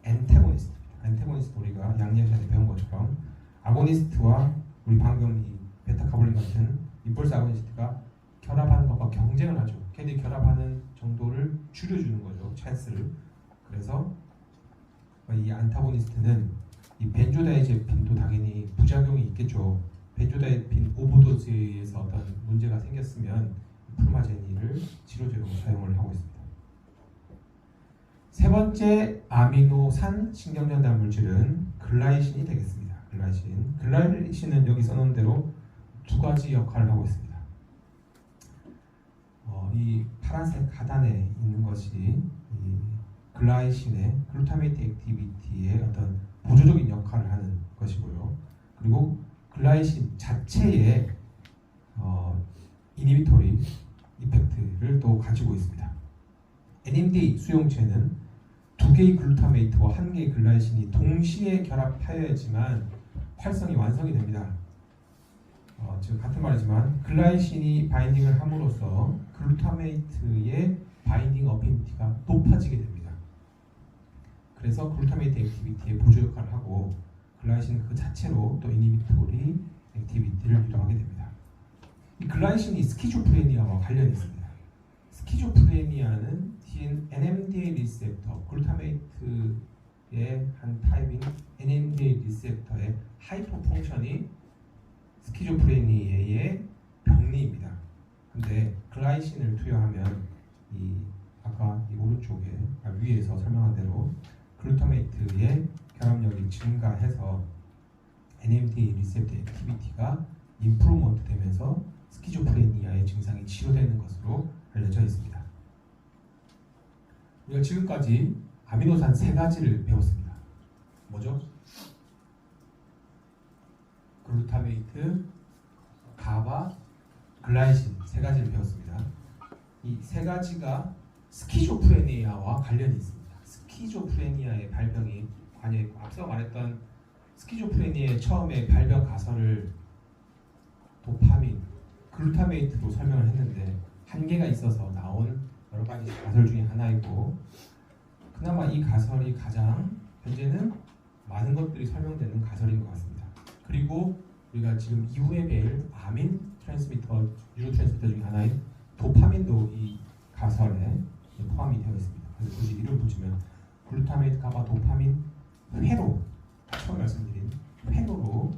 엔테고니스트입니다. 엔테고니스트 우리가 양리학 시간에 배운 것처럼 아고니스트와 우리 방금 이 베타카볼린 같은 임펄스 아고니스트가 결합하는 것과 경쟁을 하죠. 걔들이 결합하는 정도를 줄여주는 거죠. 찬스를. 그래서 이 안타고니스트는 이 벤조다이제핀도 당연히 부작용이 있겠죠. 벤조다이제핀 오버도즈에서 어떤 문제가 생겼으면 프로마제니를 치료제로 사용을 하고 있습니다. 세 번째 아미노산 신경전달 물질은 글라이신이 되겠습니다. 글라이신은 여기 써놓은 대로 두 가지 역할을 하고 있습니다. 이 파란색 하단에 있는 것이 이 글라이신의 글루타메이트 액티비티의 어떤 보조적인 역할을 하는 것이고요. 그리고 글라이신 자체의 이니비토리 이펙트를 또 가지고 있습니다. NMDA 수용체는 두 개의 글루타메이트와 한 개의 글라이신이 동시에 결합하여야지만 활성이 완성이 됩니다. 지금 같은 말이지만 글라이신이 바인딩을 함으로써 글루타메이트의 바인딩 어피니티가 높아지게 됩니다. 그래서 글루타메이트 액티비티의 보조 역할을 하고 글라이신 그 자체로 또 이니비토리 액티비티를 유도하게 됩니다. 이 글라이신이 스키조프레니아와 관련이 있습니다. 스키조프레니아는 NMDA 리셉터, 글루타메이트의 한 타입인 NMDA 리셉터의 하이퍼 펑션이 스키조프레니아의 병리입니다. 근데 글라이신을 투여하면 이 아까 이 오른쪽에 위에서 설명한 대로 글루타메이트의 결합력이 증가해서 NMDA 리셉터 액티비티가 임프루먼트 되면서 스키조프레니아의 증상이 치료되는 것으로 알려져 있습니다. 우리가 지금까지 아미노산 세 가지를 배웠습니다. 뭐죠? 글루타메이트, 가바, 글라이신 세 가지를 배웠습니다. 이 세 가지가 스키조프레니아와 관련이 있습니다. 스키조프레니아의 발병이 관여했고 앞서 말했던 스키조프레니아의 처음에 발병 가설을 도파민, 글루타메이트로 설명을 했는데 한계가 있어서 나온 여러 가지 가설 중에 하나이고 그나마 이 가설이 가장 현재는 많은 것들이 설명되는 가설인 것 같습니다. 그리고 우리가 지금 이후에 배울 아민 트랜스미터, 뉴로 트랜스미터 중에 하나인 도파민도 이 가설에 포함이 되어 있습니다. 그래서 굳이 이름 붙이면 글루타메이트, 가바, 도파민, 회로 처음 말씀드린 회로로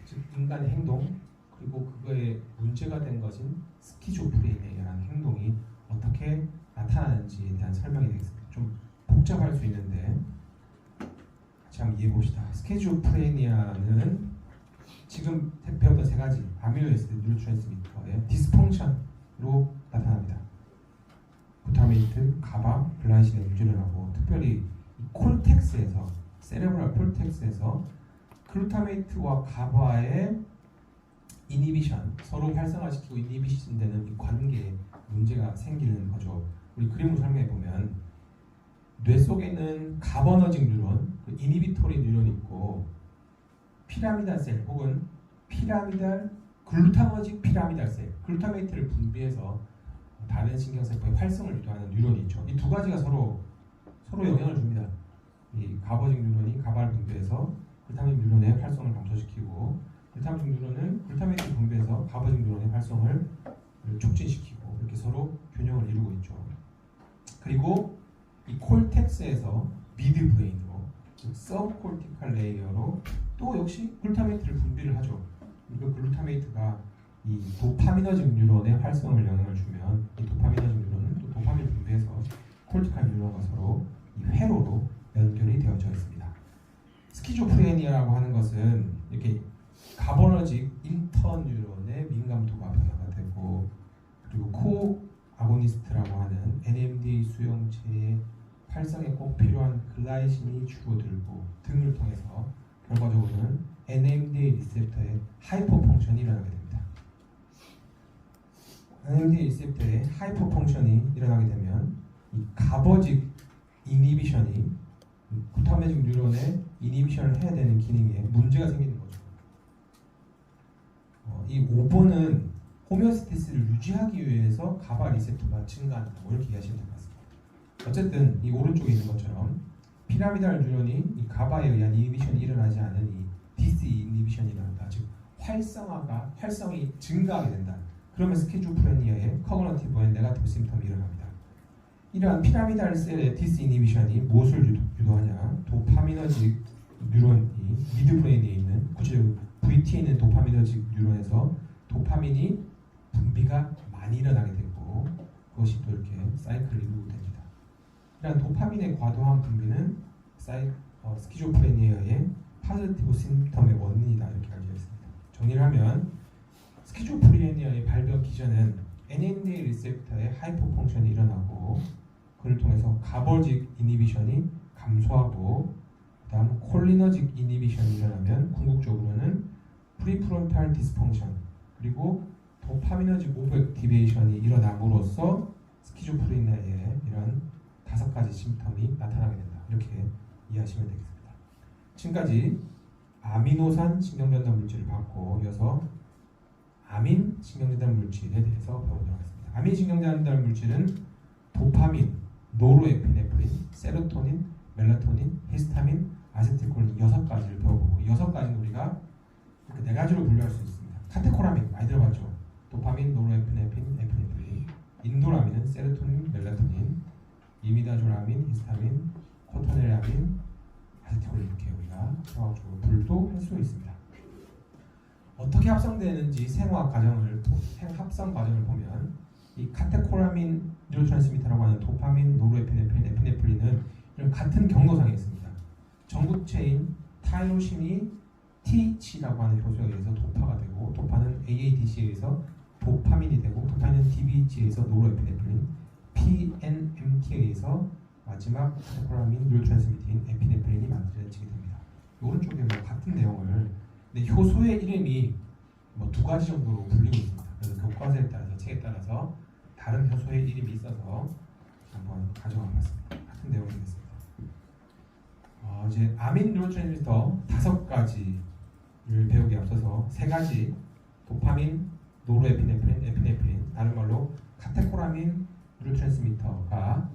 즉 인간의 행동 그리고 그거에 문제가 된 것인 스키조프레니아라는 행동이 어떻게 나타나는지에 대한 설명이 되겠습니다. 좀 복잡할 수 있는데 같이 한번 이해해 봅시다. 스키조프레니아는 지금 배웠던 세 가지 아미노에시드 뉴로트랜스미터의 디스펑션으로 나타납니다. 글루타메이트, 가바, 글라이신의 문제를 하고 특별히 콜텍스에서 세레브랄 콜텍스에서 글루타메이트와 가바의 이니비션 서로 활성화시키고 이니비션 되는 이 관계에 문제가 생기는 거죠. 우리 그림으로 설명해 보면 뇌 속에는 가버너징 뉴런, 그 이니비토리 뉴런이 있고 피라미달 셀 혹은 피라미달 글루타머직 피라미달 셀, 글루타메이트를 분비해서 다른 신경세포의 활성을 유도하는 뉴런이 있죠. 이 두 가지가 서로 영향을 줍니다. 이 가버징 뉴런이 가바를 분비해서 글루타메이트 뉴런의 활성을 감소시키고 글루타메이트 뉴런은 글루타메이트를 분비해서 가버직 뉴런의 활성을 촉진시키고 이렇게 서로 균형을 이루고 있죠. 그리고 이 콜텍스에서 미드 브레인으로 즉 서브콜티칼 레이어로 또 역시 글루타메이트를 분비를 하죠. 이거 글루타메이트가 이 도파미너직 뉴런의 활성을 영향을 주면 이 도파미너직 뉴런은 또 도파민을 분비해서 콜티칼 뉴런과 서로 이 회로로 연결이 되어져 있습니다. 스키조프레니아라고 하는 것은 이렇게 가버너직 인터 뉴런의 민감도가 변화가 되고 그리고 코 아고니스트라고 하는 NMDA 수용체의 활성에 꼭 필요한 글라이신이 줄어들고 등을 통해서 결과적으로는 NMDA 리셉터의 하이퍼 펑션이 일어나게 됩니다. NMDA 리셉터의 하이퍼 펑션이 일어나게 되면 이 가버직 이니비션이 글루타메직 뉴런의 이니비션을 해야 되는 기능에 문제가 생기는 거죠. 이 5번은 호메오스테시스를 유지하기 위해서 가바 리셉터가 증가한다. 이렇게 이해하시면 될 것 같습니다. 어쨌든 이 오른쪽에 있는 것처럼 피라미달 뉴런이 이 가바에 의한 이니비션이 일어나지 않은 이 디스 이니비션이 일어난다. 즉 활성이 증가하게 된다. 그러면 스키조프레니아의 커그니티브 앤 네거티브 심텀이 일어납니다. 이러한 피라미달 셀의 디스 이니비션이 무엇을 유도하냐? 도파미너직 뉴런이 미드 브레인에 있는 구체적으로 VT에 있는 도파미너직 뉴런에서 도파민이 분비가 많이 일어나게 되고 그것이 또 이렇게 사이클을 이루게 됩니다. 이러한 도파민의 과도한 분비는 스키조프레니아의 파지티브 심텀의 원인이다 이렇게 알려져 있습니다. 정리를 하면 스키조프레니아의 발병 기전은 NMDA 리셉터의 하이퍼 펑션이 일어나고 그를 통해서 가버직 이니비션이 감소하고 그 다음 콜리너직 이니비션이 일어나면 궁극적으로는 프리프론탈 디스펑션 그리고 도파미너직 오버액티베이션이 일어남으로써 스키조프레니아의 이런 5가지 심텀이 나타나게 된다. 이렇게 이해하시면 되겠습니다. 지금까지 아미노산 신경전달 물질을 봤고 이어서 아민 신경전달 물질에 대해서 배워보도록 하겠습니다. 아민 신경전달 물질은 도파민, 노르에피네프린, 세로토닌, 멜라토닌, 히스타민, 아세틸콜린 6가지를 배워보고 이 6가지는 우리가 이렇게 4가지로 분류할 수 있습니다. 카테코라민 많이 들어봤죠. 도파민, 노르에피네프린, 에피네프린. 인도라민은 세로토닌, 멜라토닌, 이미다조라민, 히스타민, 코토네라민, 아세틸콜린 이렇게 우리가 종합적으로 분류도 할 수 있습니다. 어떻게 합성되는지 생화학 과정을 보면 이 카테코라민 뉴로트랜스미터라고 하는 도파민, 노르에피네프린, 에피네프린은 이런 같은 경로상에 있습니다. 전구체인 타이로신이 TH라고 하는 효소에 의해서 도파가 되고 도파는 AADC에 의해서 도파민이 되고 도파민은 DBH에 의해서 노르에피네프린, PNMT에 의해서 마지막 카테코라민 뉴로트랜스미터인 에피네프린이 만들어지게 됩니다. 오른쪽에 같은 내용을 근데 효소의 이름이 2가지 정도로 불리고 있습니다. 그래서 교과서에 따라서 책에 따라서 다른 효소의 이름이 있어서 한번 가져와 봤습니다. 같은 내용이 되겠습니다. 이제 아민 뉴로트랜스미터 5가지를 배우기 앞서서 3가지 도파민, 노르에피네프린, 에피네프린 다른 말로 카테코라민 뉴로트랜스미터가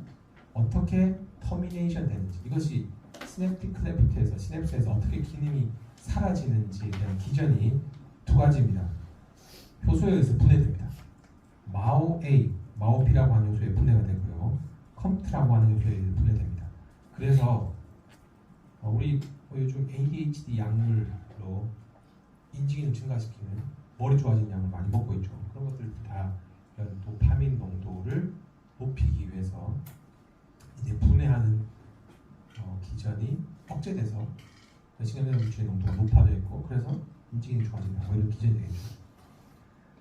어떻게 터미네이션 되는지 이것이 시냅틱 클레프트에서 시냅스에서 어떻게 기능이 사라지는지에 대한 기전이 2가지입니다. 효소에 의해서 분해됩니다. 마오-A, 마오-B라고 하는 효소에 분해가 되고요. 컴트라고 하는 효소에 의해서 분해됩니다. 그래서 우리 요즘 ADHD 약물로 인지기능 증가시키는 머리 좋아지는 약을 많이 먹고 있죠. 그런 것들 다 이런 도파민 농도를 높이기 위해서 이제 분해하는 기전이 억제돼서 신경전달 물질의 농도가 높아져 있고 그래서 인지기능이 좋아진다. 이런 기전이 되겠죠.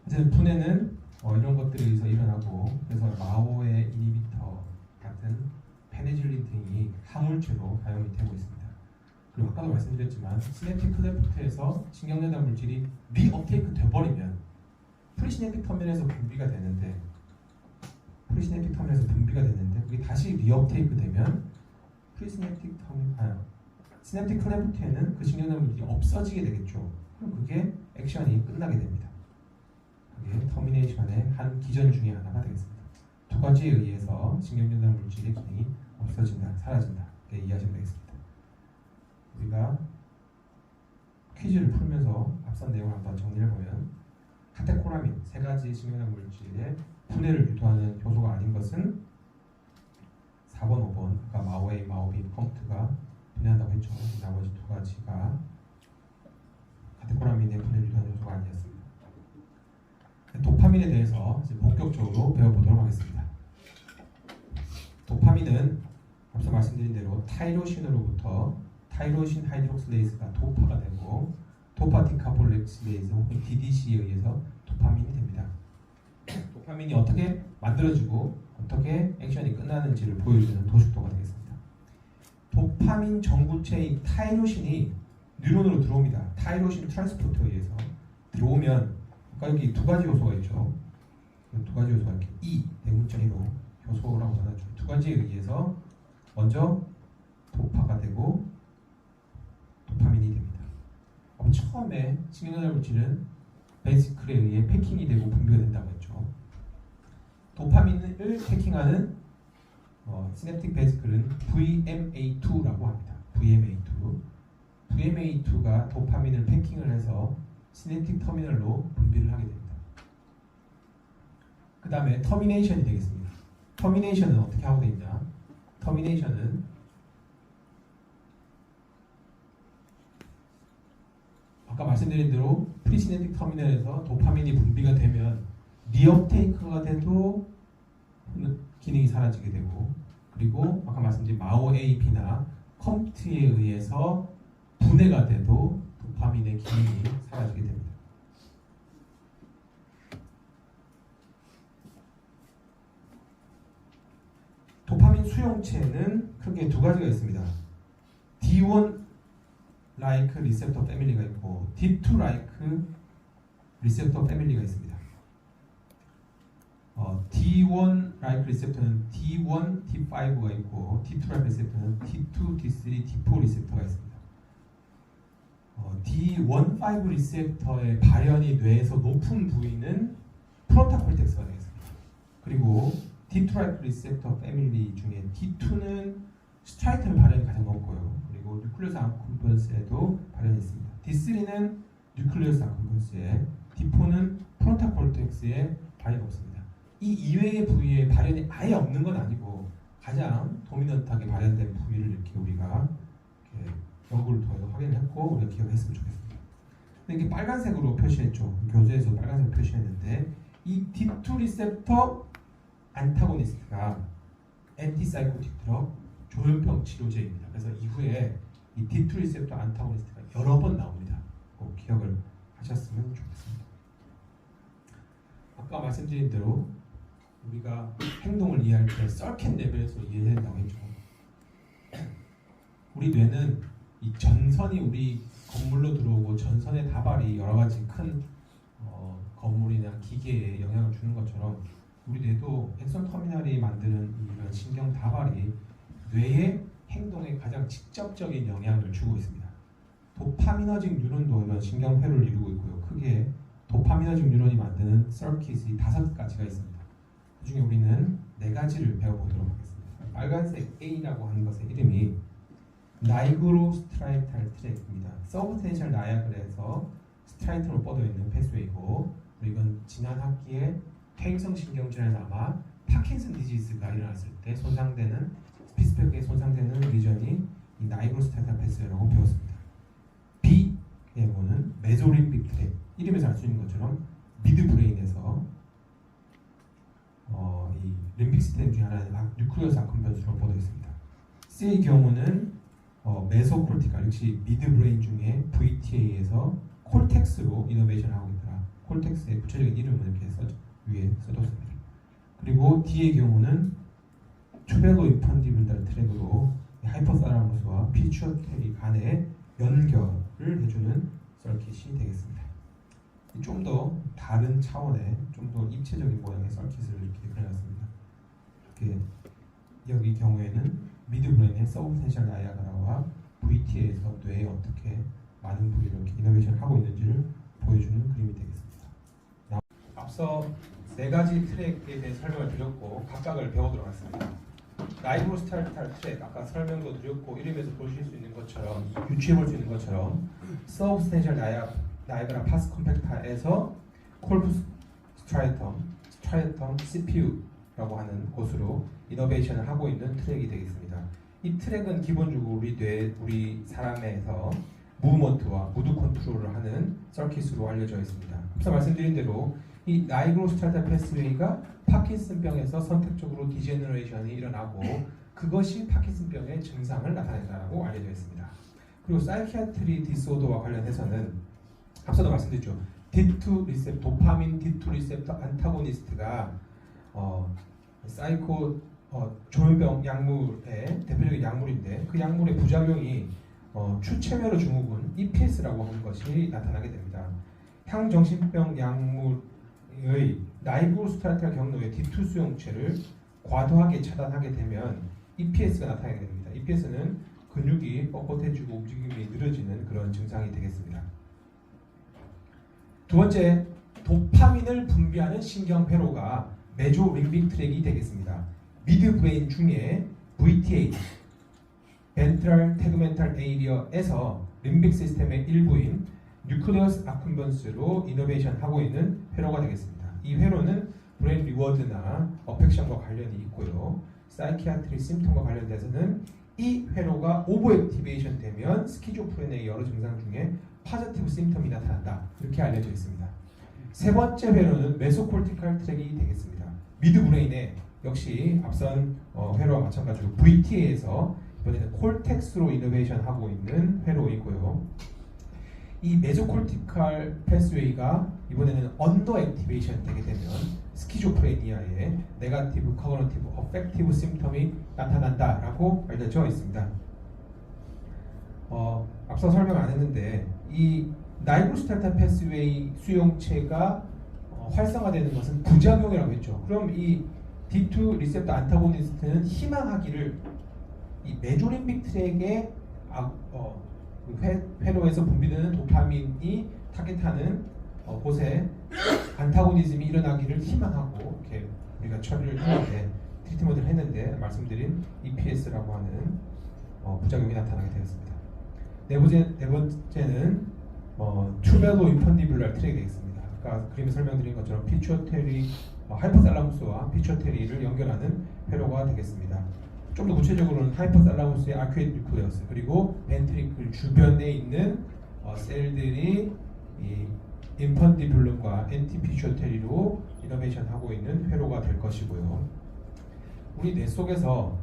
어쨌든 분해는 이런 것들에 의해서 일어나고 그래서 마오의 이니비터 같은 페네질린 등이 항물체로 사용이 되고 있습니다. 그리고 아까도 말씀드렸지만 시냅틱 클레프트에서 신경전달 물질이 리업테이크 돼버리면 프리시냅틱 터미널에서 분비가 되는데 그게 다시 리업테이크 되면 시냅틱 클레프트에는 그 신경전달 물질이 없어지게 되겠죠. 그럼 그게 액션이 끝나게 됩니다. 그게 터미네이션의 한 기전 중에 하나가 되겠습니다. 2가지에 의해서 신경전달 물질의 기능이 없어진다, 사라진다. 이렇게 이해하시면 되겠습니다. 우리가 퀴즈를 풀면서 앞선 내용을 한번 정리해 보면 카테코라 카테코라민 세 가지 신경화 물질의 분해를 유도하는 효소가 아닌 것은 4번, 5번 아까 마오A, 마오비, 컴프트가 분해한다고 했죠. 나머지 두 가지가 카테코라민의 분해를 유도하는 효소가 아니었습니다. 도파민에 대해서 이제 본격적으로 배워보도록 하겠습니다. 도파민은 앞서 말씀드린 대로 타이로신으로부터 타이로신 하이드록실레이스가 도파가 되고 도파 디카폴렉실레이스 혹은 DDC에 의해서 도파민이 됩니다. 도파민이 어떻게 만들어지고 어떻게 액션이 끝나는지를 보여주는 도식도가 되겠습니다. 도파민 전구체인 타이로신이 뉴런으로 들어옵니다. 타이로신 트랜스포터에 의해서 들어오면 아까 여기 두 가지 요소가 있죠. 두 가지 요소가 이렇게 E 대문자 1호 효소라고 전하죠. 두 가지에 의해서 먼저 도파가 되고 도파민이 됩니다. 처음에 신경전달 물질은 베이시클에 의해 패킹이 되고 분비가 된다고 했죠. 도파민을 패킹하는 시냅틱 베이시클은 VMA2라고 합니다. VMA2. VMA2가 도파민을 패킹을 해서 시냅틱 터미널로 분비를 하게 됩니다. 그 다음에 터미네이션이 되겠습니다. 터미네이션은 어떻게 하고 되냐? 터미네이션은 아까 말씀드린 대로 프리시네틱 터미널에서 도파민이 분비가 되면 리업테이크가 돼도 기능이 사라지게 되고 그리고 아까 말씀드린 마오AB나 컴프트에 의해서 분해가 돼도 도파민의 기능이 사라지게 됩니다. 도파민 수용체는 크게 두 가지가 있습니다. D1 like 리셉터 패밀리가 있고 D2 like 리셉터 패밀리가 있습니다. D1 like 리셉터는 D1, D5가 있고 D2 like 리셉터는 D2, D3, D4 리셉터가 있습니다. D15 리셉터의 발현이 뇌에서 높은 부위는 프론탈 콜텍스가 되겠습니다. 그리고 D2 like 리셉터 패밀리 중에 D2는 스트라이트의 발현이 가장 높고요. 그리고 뉴클리어스 아컴펀스에도 발현이 있습니다. D3는 뉴클리어스 아컴펀스에, D4는 프론탈 콜텍스에 발현이 없습니다. 이 이외의 부위에 발현이 아예 없는 건 아니고 가장 도미넌트하게 발현된 부위를 이렇게 우리가 이렇게 연구를 통해서 확인했고 우리가 기억했으면 좋겠습니다. 근데 이게 빨간색으로 표시했죠. 교재에서 빨간색으로 표시했는데 이 D2 리셉터 안타고니스트가 엔티사이코틱 드럭 조현병 치료제입니다. 그래서 이후에 이 D2 리셉터 안타고니스트가 여러 번 나옵니다. 꼭 기억을 하셨으면 좋겠습니다. 아까 말씀드린 대로 우리가 행동을 이해할 때 서킷 레벨에서 이해해야 된다고 했죠. 우리 뇌는 이 전선이 우리 건물로 들어오고 전선의 다발이 여러 가지 큰 건물이나 기계에 영향을 주는 것처럼 우리 뇌도 액션 터미널이 만드는 이런 신경 다발이 뇌의 행동에 가장 직접적인 영향을 주고 있습니다. 도파미너직 뉴런도 이런 신경회로를 이루고 있고요. 크게 도파미너직 뉴런이 만드는 서킷이 5가지가 있습니다. 그 중에 우리는 4가지를 배워보도록 하겠습니다. 빨간색 A라고 하는 것의 이름이 나이그로스트라이탈 트랙입니다. 서브스텐셜 나야그라에서 스트라이트로 뻗어있는 패스웨이고 이건 지난 학기에 퇴행성 신경질환에 남아 파킨슨 디지즈가 일어났을 때 손상되는 스피스펙에 손상되는 리전이 이 나이그로스트라이탈 패스웨이라고 배웠습니다. B의 경우는 메소림빅 트랙, 이름에서 알 수 있는 것처럼 미드브레인에서 이 림빅 시스템 중에 하나는 뉴클리어스 아컴변수로 뻗어 있습니다. C의 경우는 메소콜티칼, 역시 미드브레인 중에 VTA에서 콜텍스로 이노베이션을 하고 있더라. 콜텍스의 구체적인 이름은 이렇게 위에 써뒀습니다. 그리고 D의 경우는 추벨로 인펀디블달 트랙으로 하이퍼사라무스와 피추어테리 간의 연결을 해주는 서킷이 되겠습니다. 좀 더 다른 차원의 좀 더 입체적인 모양의 서킷을 이렇게 그려놨습니다. 이렇게 여기 경우에는 미드브레인의 서브센셜 나이아가라와 VT에서 뇌에 어떻게 많은 부위를 이렇게 이노베이션을 하고 있는지를 보여주는 그림이 되겠습니다. 앞서 4가지 트랙에 대해 설명을 드렸고 각각을 배우도록 하겠습니다. 나이그로스트라이탈 트랙, 아까 설명도 드렸고 이름에서 보실 수 있는 것처럼 유추해 볼 수 있는 것처럼 서브스텐셜 나이아가라 파스 컴팩타에서 콜푸스 스트라이텀 CPU라고 하는 곳으로 이노베이션을 하고 있는 트랙이 되겠습니다. 이 트랙은 기본적으로 우리 사람에서 무브먼트와 무드 컨트롤을 하는 서킷으로 알려져 있습니다. 앞서 말씀드린 대로 이 나이그로스트라탈 패스웨이가 파킨슨병에서 선택적으로 디제너레이션이 일어나고 그것이 파킨슨병의 증상을 나타낸다고 알려져 있습니다. 그리고 사이키아트리 디스오더와 관련해서는 앞서도 말씀드렸죠. D2 리셉터, 도파민 D2 리셉터 안타고니스트가 조현병 약물의 대표적인 약물인데 그 약물의 부작용이 추체면허 증후군 EPS라고 하는 것이 나타나게 됩니다. 향정신병 약물의 나이그로스트라탈 경로의 D2 수용체를 과도하게 차단하게 되면 EPS가 나타나게 됩니다. EPS는 근육이 뻣뻣해지고 움직임이 느려지는 그런 증상이 되겠습니다. 두 번째, 도파민을 분비하는 신경 회로가 메조림빅 트랙이 되겠습니다. 미드브레인 중에 VTA, 벤트럴 태그멘탈 에이리어에서 림빅 시스템의 일부인 뉴클레어스 아쿰번스로 이노베이션 하고 있는 회로가 되겠습니다. 이 회로는 브레인 리워드나 어펙션과 관련이 있고요. 사이키아트리 심통과 관련돼서는 이 회로가 오버액티베이션 되면 스키조프레니아의 여러 증상 중에 파저티브 심텀이 나타난다. 이렇게 알려져 있습니다. 세 번째 회로는 메소콜티칼 트랙이 되겠습니다. 미드브레인에 역시 앞선 회로와 마찬가지로 VTA에서 이번에는 콜텍스로 이노베이션 하고 있는 회로이고요. 이 메소콜티칼 패스웨이가 이번에는 언더 액티베이션 되게 되면 스키조프레니아의 네가티브, 커그니티브, 어펙티브 심텀이 나타난다라고 알려져 있습니다. 앞서 설명 안 했는데 이 나이그로스트라탈 패스웨이 수용체가 활성화되는 것은 부작용이라고 했죠. 그럼 이 D2 리셉터 안타고니스트는 희망하기를 이 메조림빅 트랙의 회로에서 분비되는 도파민이 타겟하는 곳에 안타고니즘이 일어나기를 희망하고 이렇게 우리가 처리를 했는데 트리트먼트를 했는데 말씀드린 EPS라고 하는 부작용이 나타나게 되었습니다. 네 번째는 투벨로 인펀디뷸럴 트랙이 되겠습니다. 아까 그림에 설명드린 것처럼 피추어테리, 하이포살라무스와 피추어테리를 연결하는 회로가 되겠습니다. 좀 더 구체적으로는 하이포살라무스의 아큐에이트 뉴클레어스 그리고 벤트리클 주변에 있는 셀들이 이 인펀디뷸럼과 엔티피추어테리로 이노베이션하고 있는 회로가 될 것이고요. 우리 뇌 속에서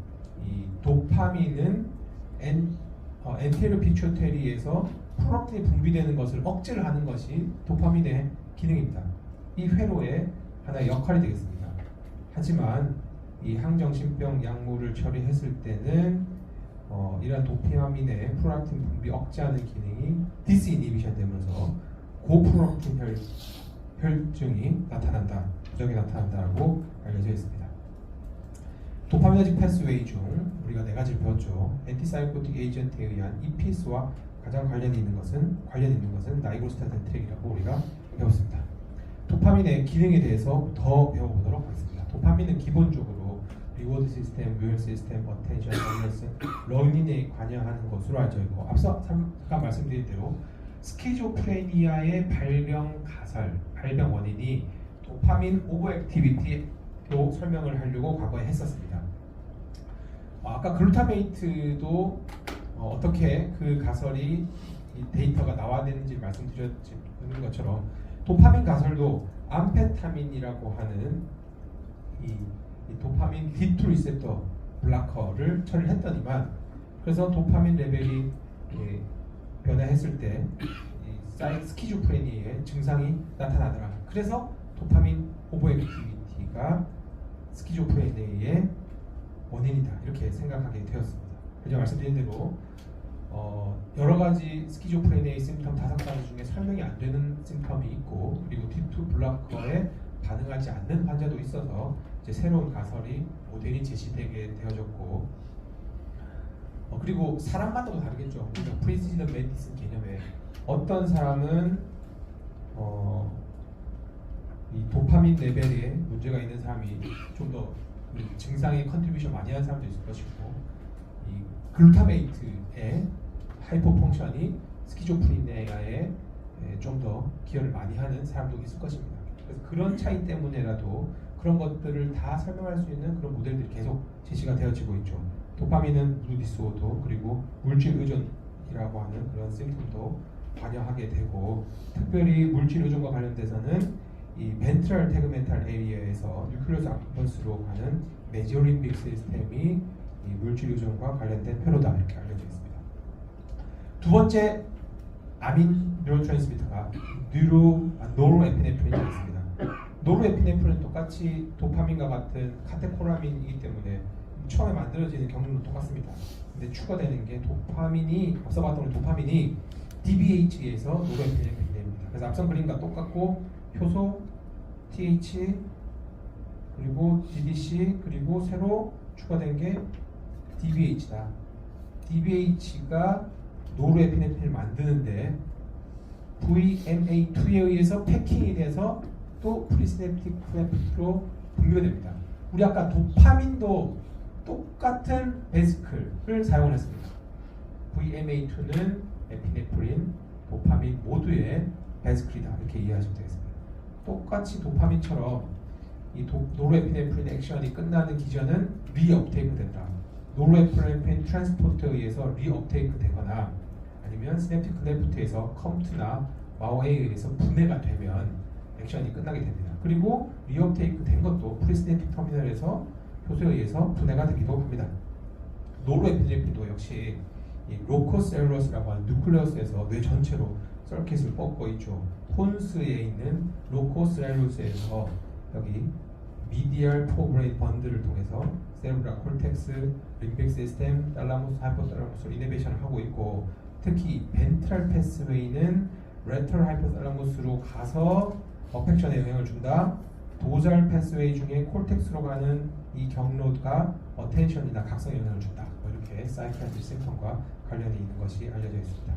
이 도파민은 엔테리어 피추어테리에서 프로락틴이 분비되는 것을 억제를 하는 것이 도파민의 기능입니다. 이 회로의 하나의 역할이 되겠습니다. 하지만 이 항정신병 약물을 처리했을 때는 이러한 도파민의 프로락틴 분비 억제하는 기능이 디스이니비션 되면서 고프로락틴 혈증이 나타난다, 부작용이 나타난다고 알려져 있습니다. 도파미너직 패스웨이 중 우리가 네 가지를 배웠죠. 엔티사이코틱 에이전트에 의한 EPS와 가장 관련이 있는 것은 나이그로스트라탈 트랙이라고 우리가 배웠습니다. 도파민의 기능에 대해서 더 배워보도록 하겠습니다. 도파민은 기본적으로 리워드 시스템, 뮤얼 시스템, 어텐션, 어너스, 러닝에 관여하는 것으로 알려져 있고 앞서 잠깐 말씀드린 대로 스키조프레니아의 발병 원인이 도파민 오버액티비티로 설명을 하려고 과거에 했었습니다. 아까 글루타메이트도 어떻게 그 가설이 이 데이터가 나와내는지 말씀드린 것처럼 도파민 가설도 암페타민이라고 하는 이 도파민 D2 리셉터 블라커를 처리했더니만 그래서 도파민 레벨이 변화했을 때 스키조프레니아의 증상이 나타나더라. 그래서 도파민 오버액티비티가 스키조프레니아의 원인이다. 이렇게 생각하게 되었습니다. 그래서 말씀드린 대로 여러 가지 스키조프레니아의 심텀 5가지 중에 설명이 안 되는 심텀이 있고 그리고 D2 블라커에 반응하지 않는 환자도 있어서 이제 새로운 가설이 모델이 제시되게 되어졌고 그리고 사람마다도 다르겠죠. 우리가 프리시전 메디슨 개념에 어떤 사람은 이 도파민 레벨에 문제가 있는 사람이 좀 더 증상에 컨트리뷰션 많이 하는 사람도 있을 것이고 이 글루타메이트의 하이퍼 펑션이 스키조프레니아에 좀 더 기여를 많이 하는 사람도 있을 것입니다. 그래서 그런 차이 때문에라도 그런 것들을 다 설명할 수 있는 그런 모델들이 계속 제시가 되어지고 있죠. 도파민은 무드 디스오더 그리고 물질 의존이라고 하는 그런 심텀도 관여하게 되고, 특별히 물질 의존과 관련돼서는 이 벤트럴 태그멘탈 에리어에서 뉴클리어스 악쿠펀스로 가는 메조림빅 시스템이 이 물질 의존과 관련된 회로다 이렇게 알려져 있습니다. 두 번째 아민 뉴로트랜스미터가 노르에피네프린이 있습니다. 노르에피네프린은 똑같이 도파민과 같은 카테코라민이기 때문에 처음에 만들어지는 경로는 똑같습니다. 근데 추가되는 게 도파민이, 앞서 봤던 도파민이 DBH에서 노르에피네프린이 됩니다. 그래서 앞선 그림과 똑같고 효소, TH, 그리고 DDC, 그리고 새로 추가된 게 DBH다. DBH가 노르에피네프린을 만드는데 VMA2에 의해서 패킹이 돼서 또 프리시냅틱 프레프로 분비가 됩니다. 우리 아까 도파민도 똑같은 베스클을 사용을 했습니다. VMA2는 에피네프린, 도파민 모두의 베스클이다 이렇게 이해하시면 되겠습니다. 똑같이 도파민처럼 이 노르에피네프린 액션이 끝나는 기전은 리업테이크 된다. 노르에피네프린 트랜스포터에 의해서 리업테이크 되거나 아니면 시냅틱 클레프트에서 컴프트나 마오에 의해서 분해가 되면 액션이 끝나게 됩니다. 그리고 리업테이크 된 것도 프리시냅틱 터미널에서 효소에 의해서 분해가 되기도 합니다. 노르에피네프린도 역시 이 로코셀러스라고 하는 뉴클레어스에서 뇌 전체로 서킷을 뻗고 있죠. 폰스에 있는 로코셀러스에서 여기 미디얼 포브레인 번들을 통해서 세레브랄 콜텍스, 림빅 시스템, 탈라무스, 하이포탈라무스로 이네베이션을 하고 있고, 특히 벤트럴 패스웨이는 레터럴 하이포탈라무스로 가서 어펙션에 영향을 준다. 도잘 패스웨이 중에 콜텍스로 가는 이 경로가 어텐션이나 각성에 영향을 준다. 이렇게 사이키아트리 심텀과 관련이 있는 것이 알려져 있습니다.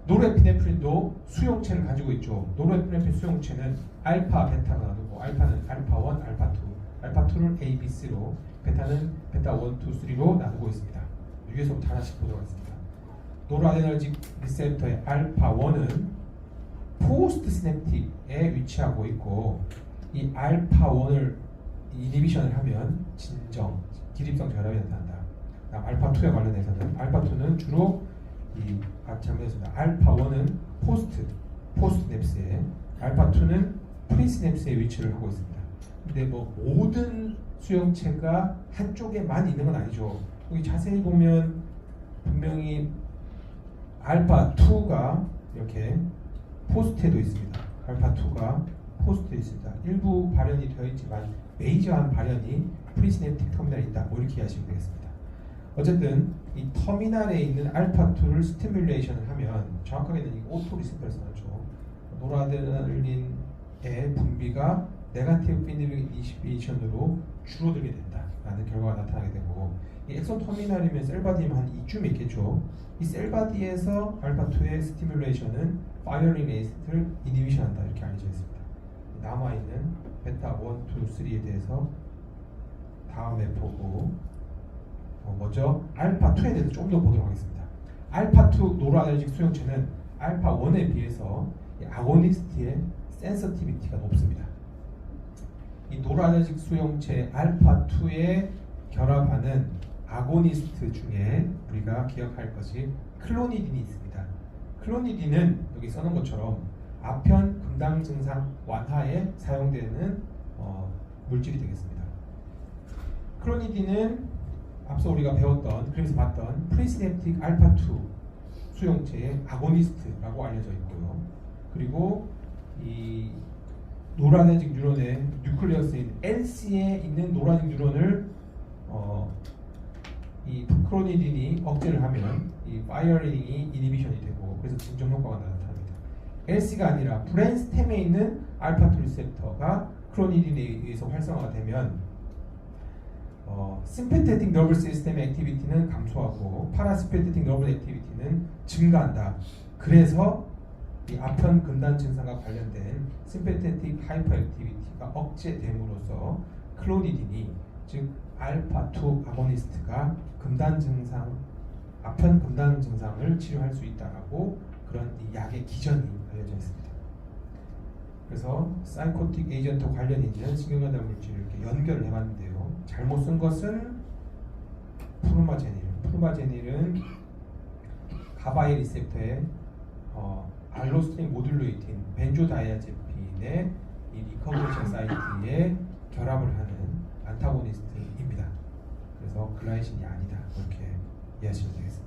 노르에피네프린도 수용체를 가지고 있죠. 노르에피네프린 수용체는 알파, 베타가 나누고, 알파는 알파1, 알파2, 알파2를 A, B, C로, 베타는 베타 1, 2, 3로 나누고 있습니다. 위에서부터 하나씩 보도록 하겠습니다. 노르아데너직 리셉터의 알파1은 포스트 시냅틱에 위치하고 있고, 이 알파1을 이니비션을 하면 진정, 기립성 결합이 나타난다. 알파2에 관련해서는 알파2는 주로 잘못했습니다. 알파1은 포스트 냅스에, 알파2는 프리시냅스에 위치를 하고 있습니다. 근데 뭐 모든 수용체가 한쪽에만 있는 건 아니죠. 여기 자세히 보면 분명히 알파2가 이렇게 포스트에도 있습니다. 알파2가 포스트에 있습니다. 일부 발현이 되어 있지만 메이저한 발현이 프리시냅틱 터미널에 있다. 뭐 이렇게 이해하시면 되겠습니다. 어쨌든 이 터미널에 있는 알파2를 스티뮬레이션을 하면, 정확하게는 이 오토 리셉터에서 나죠. 노라드레날린의 분비가 네거티브 이니비션으로 줄어들게 된다라는 결과가 나타나게 되고, 이 엑소 터미널이면 셀바디면 한 이쯤 있겠죠. 이 셀바디에서 알파2의 스티뮬레이션은 파이어링 레이스를 이니비션한다 이렇게 알려져 있습니다. 남아있는 베타 1, 2, 3에 대해서 다음에 보고, 먼저 알파2에 대해서 좀 더 보도록 하겠습니다. 알파2 노르아데너직 수용체는 알파1에 비해서 아고니스트의 센서티비티가 높습니다. 이 노르아데너직 수용체 알파2에 결합하는 아고니스트 중에 우리가 기억할 것이 클로니딘이 있습니다. 클로니딘은 여기 써놓은 것처럼 아편 금당 증상 완화에 사용되는 물질이 되겠습니다. 클로니딘은 앞서 우리가 배웠던, 그래서 봤던 프리시냅틱 알파2 수용체의 아고니스트라고 알려져 있고요. 그리고 이 노라네직 뉴런의 뉴클리어스인 LC에 있는 노라네직 뉴런을 이 클로니딘이 억제를 하면 이 파이어링이 이니비션이 되고, 그래서 진정 효과가 나타납니다. LC가 아니라 브레인 스템에 있는 알파2 리셉터가 클로니딘에 의해서 활성화가 되면 심패테틱 너브 시스템 액티비티는 감소하고 파라심패테틱 너브 액티비티는 증가한다. 그래서 이 아편 금단 증상과 관련된 심패테틱 하이퍼 액티비티가 억제됨으로써 클로니딘이, 즉 알파2 아고니스트가 금단 증상, 아편 금단 증상을 치료할 수 있다라고 그런 이 약의 기전이 알려져 있습니다. 그래서 사이코틱 에이전트 관련 있는 신경전달 물질을 이렇게 연결을 해봤는데요. 잘못 쓴 것은 프루마제닐. 프루마제닐은 가바의 리셉터에 알로스트린 모듈레이틴 벤조다이아제핀의 이 리커버리 사이트에 결합을 하는 안타고니스트입니다. 그래서 글라이신이 아니다. 이렇게 이해하시면 되겠습니다.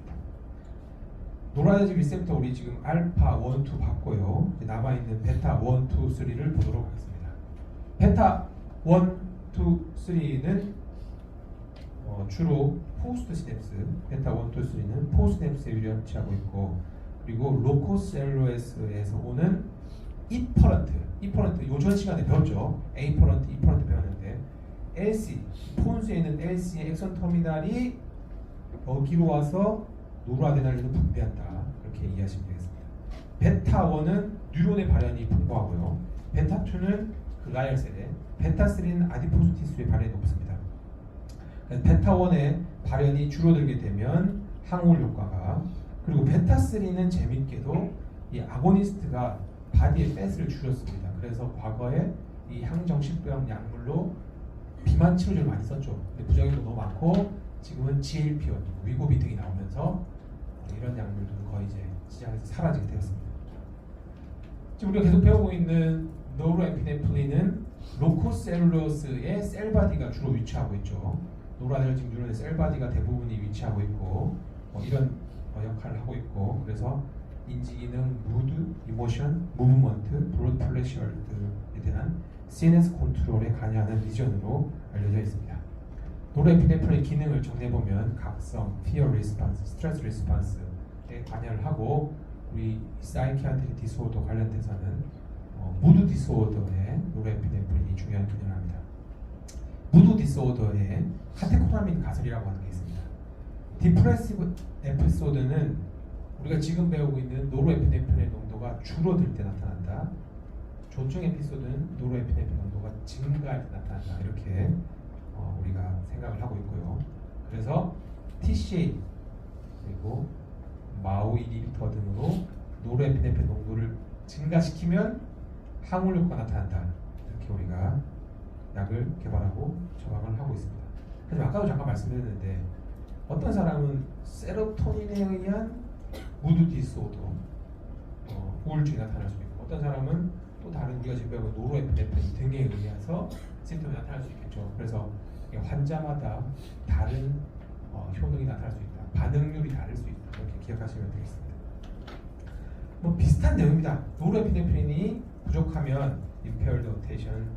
노라제nergic 리셉터 우리 지금 알파 1, 2 봤고요. 이제 남아있는 베타 1, 2, 3를 보도록 하겠습니다. 베타 1, 2, 3는 주로 포스트 시냅스, 베타 1, 2, 3는 포스트 시냅스에 위치하고 있고, 그리고 로코셀로에스에서 오는 이퍼런트 요전 시간에 배웠죠. A퍼런트, E퍼런트 배웠는데 LC, 폰수에 있는 LC의 액션 터미널이 여기로 와서 노르아드레날린을 분비한다. 그렇게 이해하시면 되겠습니다. 베타1은 뉴론의 발현이 풍부하고요. 베타2는 글라이얼셀에, 베타3는 아디포스 티슈의 발현이 높습니다. 베타1의 발현이 줄어들게 되면 항우울 효과가, 그리고 베타3는 재밌게도 이 아고니스트가 바디의 팻을 줄였습니다. 그래서 과거에 이 항정식도염 약물로 비만 치료제를 많이 썼죠. 근데 부작용도 너무 많고 지금은 GLP-1, 위고비 등이 나오면서 이런 약물들은 거의 이제 시장에서 사라지게 되었습니다. 지금 우리가 계속 배우고 있는 노르에피네프린은 로코셀룰로스의 셀바디가 주로 위치하고 있죠. 노라드레nergic 뉴런의 셀바디가 대부분이 위치하고 있고 이런 역할을 하고 있고, 그래서 인지기능, 무드, 이모션, 무브먼트, 블러드 플래셔들에 대한 CNS 컨트롤에 관여하는 리전으로 알려져 있습니다. 노르에피네프린의 기능을 정리해보면 각성, 피어 리스폰스, 스트레스 리스폰스에 관여를 하고, 우리 사이키아트리 디스오더 관련돼서는 무드 디스오더에 노르에피네프린이 중요한 기능을 합니다. 무드 디스오더에 카테코라민 가설이라고 하는 게 있습니다. 디프레시브 에피소드는 우리가 지금 배우고 있는 노르에피네프린의 농도가 줄어들 때 나타난다. 조증 에피소드는 노르에피네프린 농도가 증가할 때 나타난다. 이렇게 우리가 생각을 하고 있고요. 그래서 TCA 그리고 마오 이니비터 등으로 노르에피네프린 농도를 증가시키면 항우울 효과가 나타난다. 이렇게 우리가 약을 개발하고 처방을 하고 있습니다. 하지만 아까도 잠깐 말씀드렸는데 어떤 사람은 세로토닌에 의한 무드 디스오더, 우울증이 나타날 수 있고, 어떤 사람은 또 다른 우리가 지금 배우는 노르에피네프린 등에 의해서 심통이 나타날 수 있겠죠. 그래서 환자마다 다른 효능이 나타날 수 있다. 반응률이 다를 수 있다. 이렇게 기억하시면 되겠습니다. 비슷한 내용입니다. 노르에피네프린이 부족하면 impaired attention,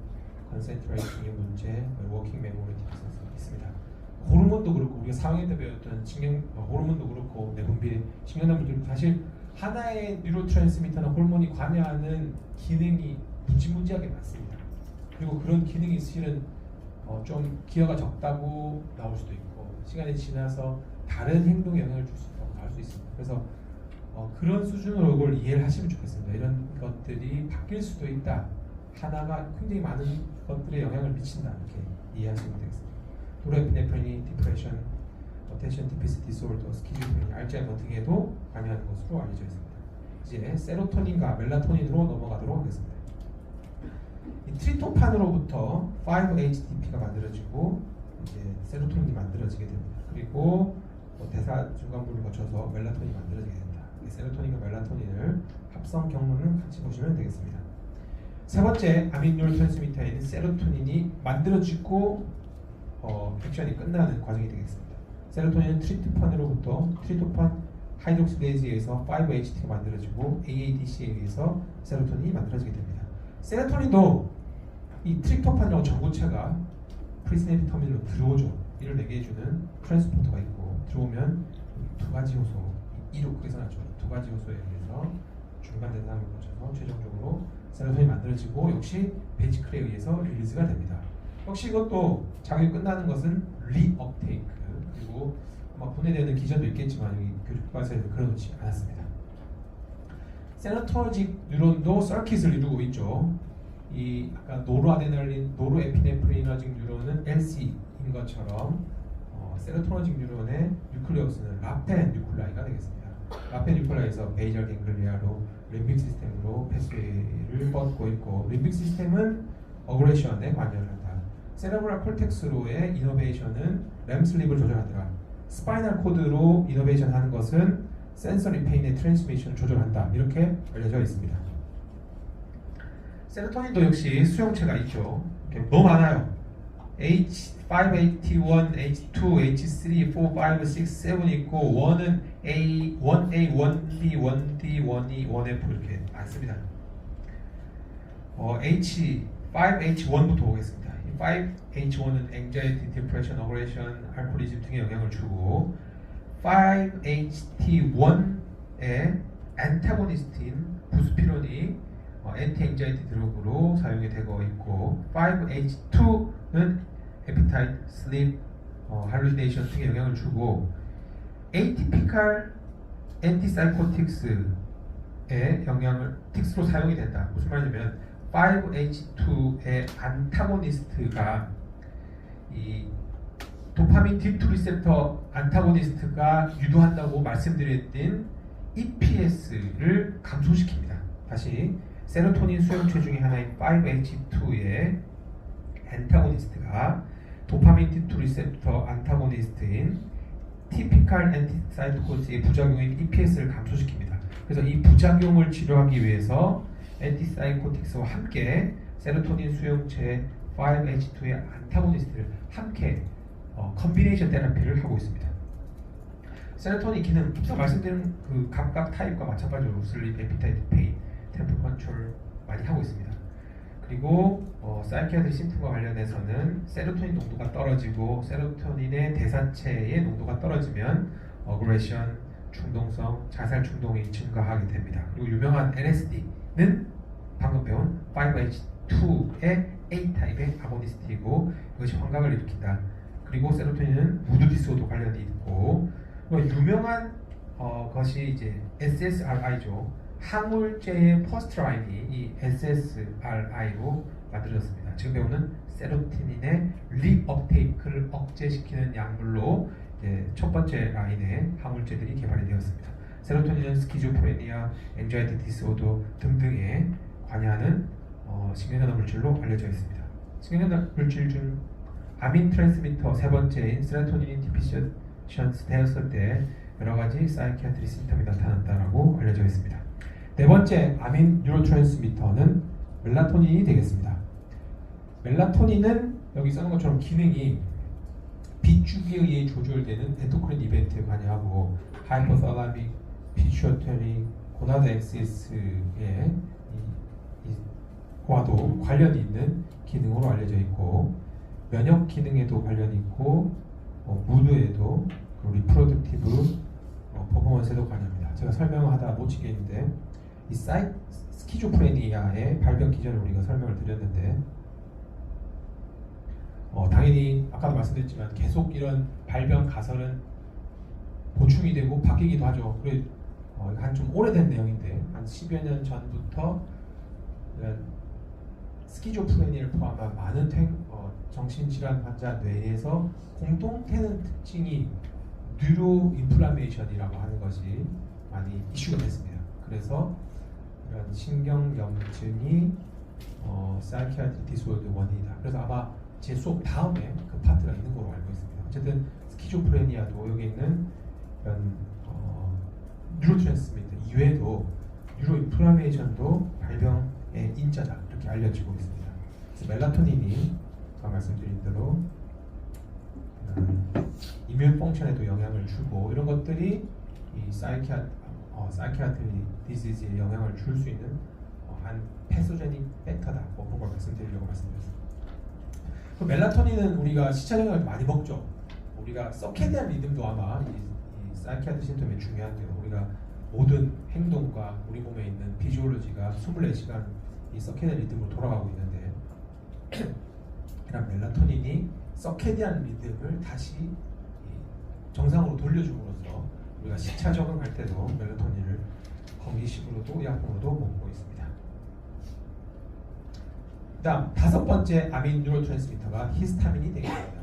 concentration의 문제, working memory 디피션스 있습니다. 호르몬도 그렇고 우리가 4학년 때 배웠던 호르몬도 그렇고 내분비의 신경나물들도 사실 하나의 뉴로트랜스미터나 호르몬이 관여하는 기능이 무지무지하게 많습니다. 그리고 그런 기능이 실은 좀 기여가 적다고 나올 수도 있고, 시간이 지나서 다른 행동에 영향을 줄 수 있다고 나올 수 있습니다. 그래서 그런 수준으로 이걸 이해를 하시면 좋겠습니다. 이런 것들이 바뀔 수도 있다. 하나가 굉장히 많은 것들에 영향을 미친다. 이렇게 이해하시면 되겠습니다. 노르에피네프린이 디프레션, 어텐션 디피시트 디스오더, 스키즈프레니아, 알츠하이머 등에도 관여하는 것으로 알려져 있습니다. 이제 세로토닌과 멜라토닌으로 넘어가도록 하겠습니다. 이 트리토판으로부터 5-HTP가 만들어지고 이제 세로토닌이 만들어지게 됩니다. 그리고 대사 중간부를 거쳐서 멜라토닌이 만들어지게 됩니다. 세로토닌과 멜라토닌을 합성 경로는 같이 보시면 되겠습니다. 세 번째 아미노 트랜스미터에는 세로토닌이 만들어지고 액션이 끝나는 과정이 되겠습니다. 세로토닌은 트리토판 하이드록실레이즈에 의해서 5-HT가 만들어지고 AADC에 의해서 세로토닌이 만들어지게 됩니다. 세로토닌도 이 트리토판이라고 전구체가 프리시네틱 터미널로 들어오죠. 이를 내게 해주는 트랜스포터가 있고, 들어오면 두 가지 요소, 이륙에서 나죠. 두 가지 요소에 의해서 중간 대상을 거쳐서 최종적으로 세로토닌이 만들어지고, 역시 베지클에 의해서 릴리즈가 됩니다. 역시 이것도 작용이 끝나는 것은 리업테이크, 그리고 아마 분해되는 기전도 있겠지만 여기 교과서에는 그려놓지 않았습니다. 세로토너직 뉴런도 서킷을 이루고 있죠. 이 아까 노르아드레날린, 노르에피네프리너직 뉴런은 LC인 것처럼 세로토너직 뉴런의 뉴클레우스는 라펜 뉴클라이가 되겠습니다. 라페니콜라에서 베이절 갱글리아로 림빅 시스템으로 패스웨이를 뻗고 있고, 림빅 시스템은 어그레션에 관여를 한다. 세레브랄 콜텍스로의 이노베이션은 램슬립을 조절하더라. 스파이널 코드로 이노베이션 하는 것은 센서리 페인의 트랜스미션을 조절한다. 이렇게 알려져 있습니다. 세로토닌도 역시 수용체가 있죠. 너무 많아요. H581, H2, H3, 4, 5, 6, 7 있고 1은 A, 1A, 1B, 1D, 1E, 1F 이렇게 많습니다. H5H1부터 보겠습니다. 이 5H1은 anxiety, depression, aggression, alcoholism 등의 영향을 주고 5HT1의 안타고니스트인 부스피론이 anti-anxiety 드러그로 사용이 되고 있고 5H2는 appetite, sleep, hallucination 등의 영향을 주고 atypical antipsychotics의 영향을 틱스로 사용이 된다. 무슨 말이냐면 5H2의 안타고니스트가 이 도파민 D2 리셉터 안타고니스트가 유도한다고 말씀드렸던 EPS를 감소시킵니다. 다시 세로토닌 수용체 중에 하나인 5H2의 안타고니스트가 도파민 D2 리셉터 안타고니스트인 티피컬 엔티사이토코스의 부작용인 EPS를 감소시킵니다. 그래서 이 부작용을 치료하기 위해서 엔티사이코틱스와 함께 세로토닌 수용체 5H2의 안타고니스트를 함께 컨비네이션 테라피를 하고 있습니다. 세로토닌 기능, 앞서 말씀드린 그 각각 타입과 마찬가지로 슬립, 에피타이트, 페인, 템포 컨트롤 많이 하고 있습니다. 그리고 사이키아트리 심통과 관련해서는 세로토닌 농도가 떨어지고 세로토닌의 대사체의 농도가 떨어지면 어그레션, 충동성, 자살 충동이 증가하게 됩니다. 그리고 유명한 LSD는 방금 배운 5H2의 A타입의 아고니스트이고 이것이 환각을 일으킨다. 그리고 세로토닌은 무드 디스오더 관련이 있고 유명한 것이 이제 SSRI죠. 항울제의 퍼스트 라인이 이 SSRI로 만들어졌습니다. 지금 배우는 세로토닌의 리업테이크를 억제시키는 약물로 첫 번째 라인의 항울제들이 개발이 되었습니다. 세로토닌은 스키조프레니아, 엔자이티 디스오더 등등에 관여하는 신경전달 물질로 알려져 있습니다. 신경전달 물질 중 아민 트랜스미터 세 번째인 세로토닌 디피션스 되었을 때 여러 가지 사이키아트리 심텀이 나타난다라고 알려져 있습니다. 네 번째 아민 뉴로트랜스미터는 멜라토닌이 되겠습니다. 멜라토닌은 여기 써놓은 것처럼 기능이 빛주기에 의해 조절되는 엔도크린 이벤트에 관여하고 하이포살라믹, 피추어터리, 고나드 엑시스에 과도 관련이 있는 기능으로 알려져 있고 면역 기능에도 관련이 있고 무드에도 그리고 리프로덕티브 퍼포먼스에도 관여합니다. 제가 설명하다 놓친 게 있는데 이 스키조프레니아의 발병 기전을 우리가 설명을 드렸는데 당연히 아까도 말씀드렸지만 계속 이런 발병 가설은 보충이 되고 바뀌기도 하죠. 한 좀 오래된 내용인데 한 10여 년 전부터 스키조프레니아를 포함한 많은 정신질환 환자 뇌에서 공통되는 특징이 뉴로 인플라메이션이라고 하는 것이 많이 이슈가 됐습니다. 그래서 이런 신경염증이 사이키아트리 디스오더 원인이다. 그래서 아마 제 수업 다음에 그 파트가 있는 걸로 알고 있습니다. 어쨌든 스키조프레니아도 여기 있는 이런 뉴로트랜스미터 이외에도 뉴로 인플라메이션도 발병의 인자다 이렇게 알려지고 있습니다. 그래서 멜라토닌이 아까 말씀드린 대로 이뮤 펑션에도 영향을 주고 이런 것들이 이 사이키아트리 디지즈에 영향을 줄 수 있는 한 패소제닉 팩터다. 그런 걸 말씀드리려고 말씀드렸습니다. 그 멜라토닌은 우리가 시차적으로 많이 먹죠. 우리가 서케디안 리듬도 아마 이 사이키아트리 심텀에 중요한데요. 우리가 모든 행동과 우리 몸에 있는 피지올로지가 24시간 이 서케디안 리듬으로 돌아가고 있는데 이런 멜라토닌이 서케디안 리듬을 다시 정상으로 돌려줌으로써 우리가 시차 적응할 때도 멜라토닌을 건기식으로도 약품으로도 먹고 있습니다. 다음 다섯 번째 아민 뉴로트랜스미터가 히스타민이 되겠습니다.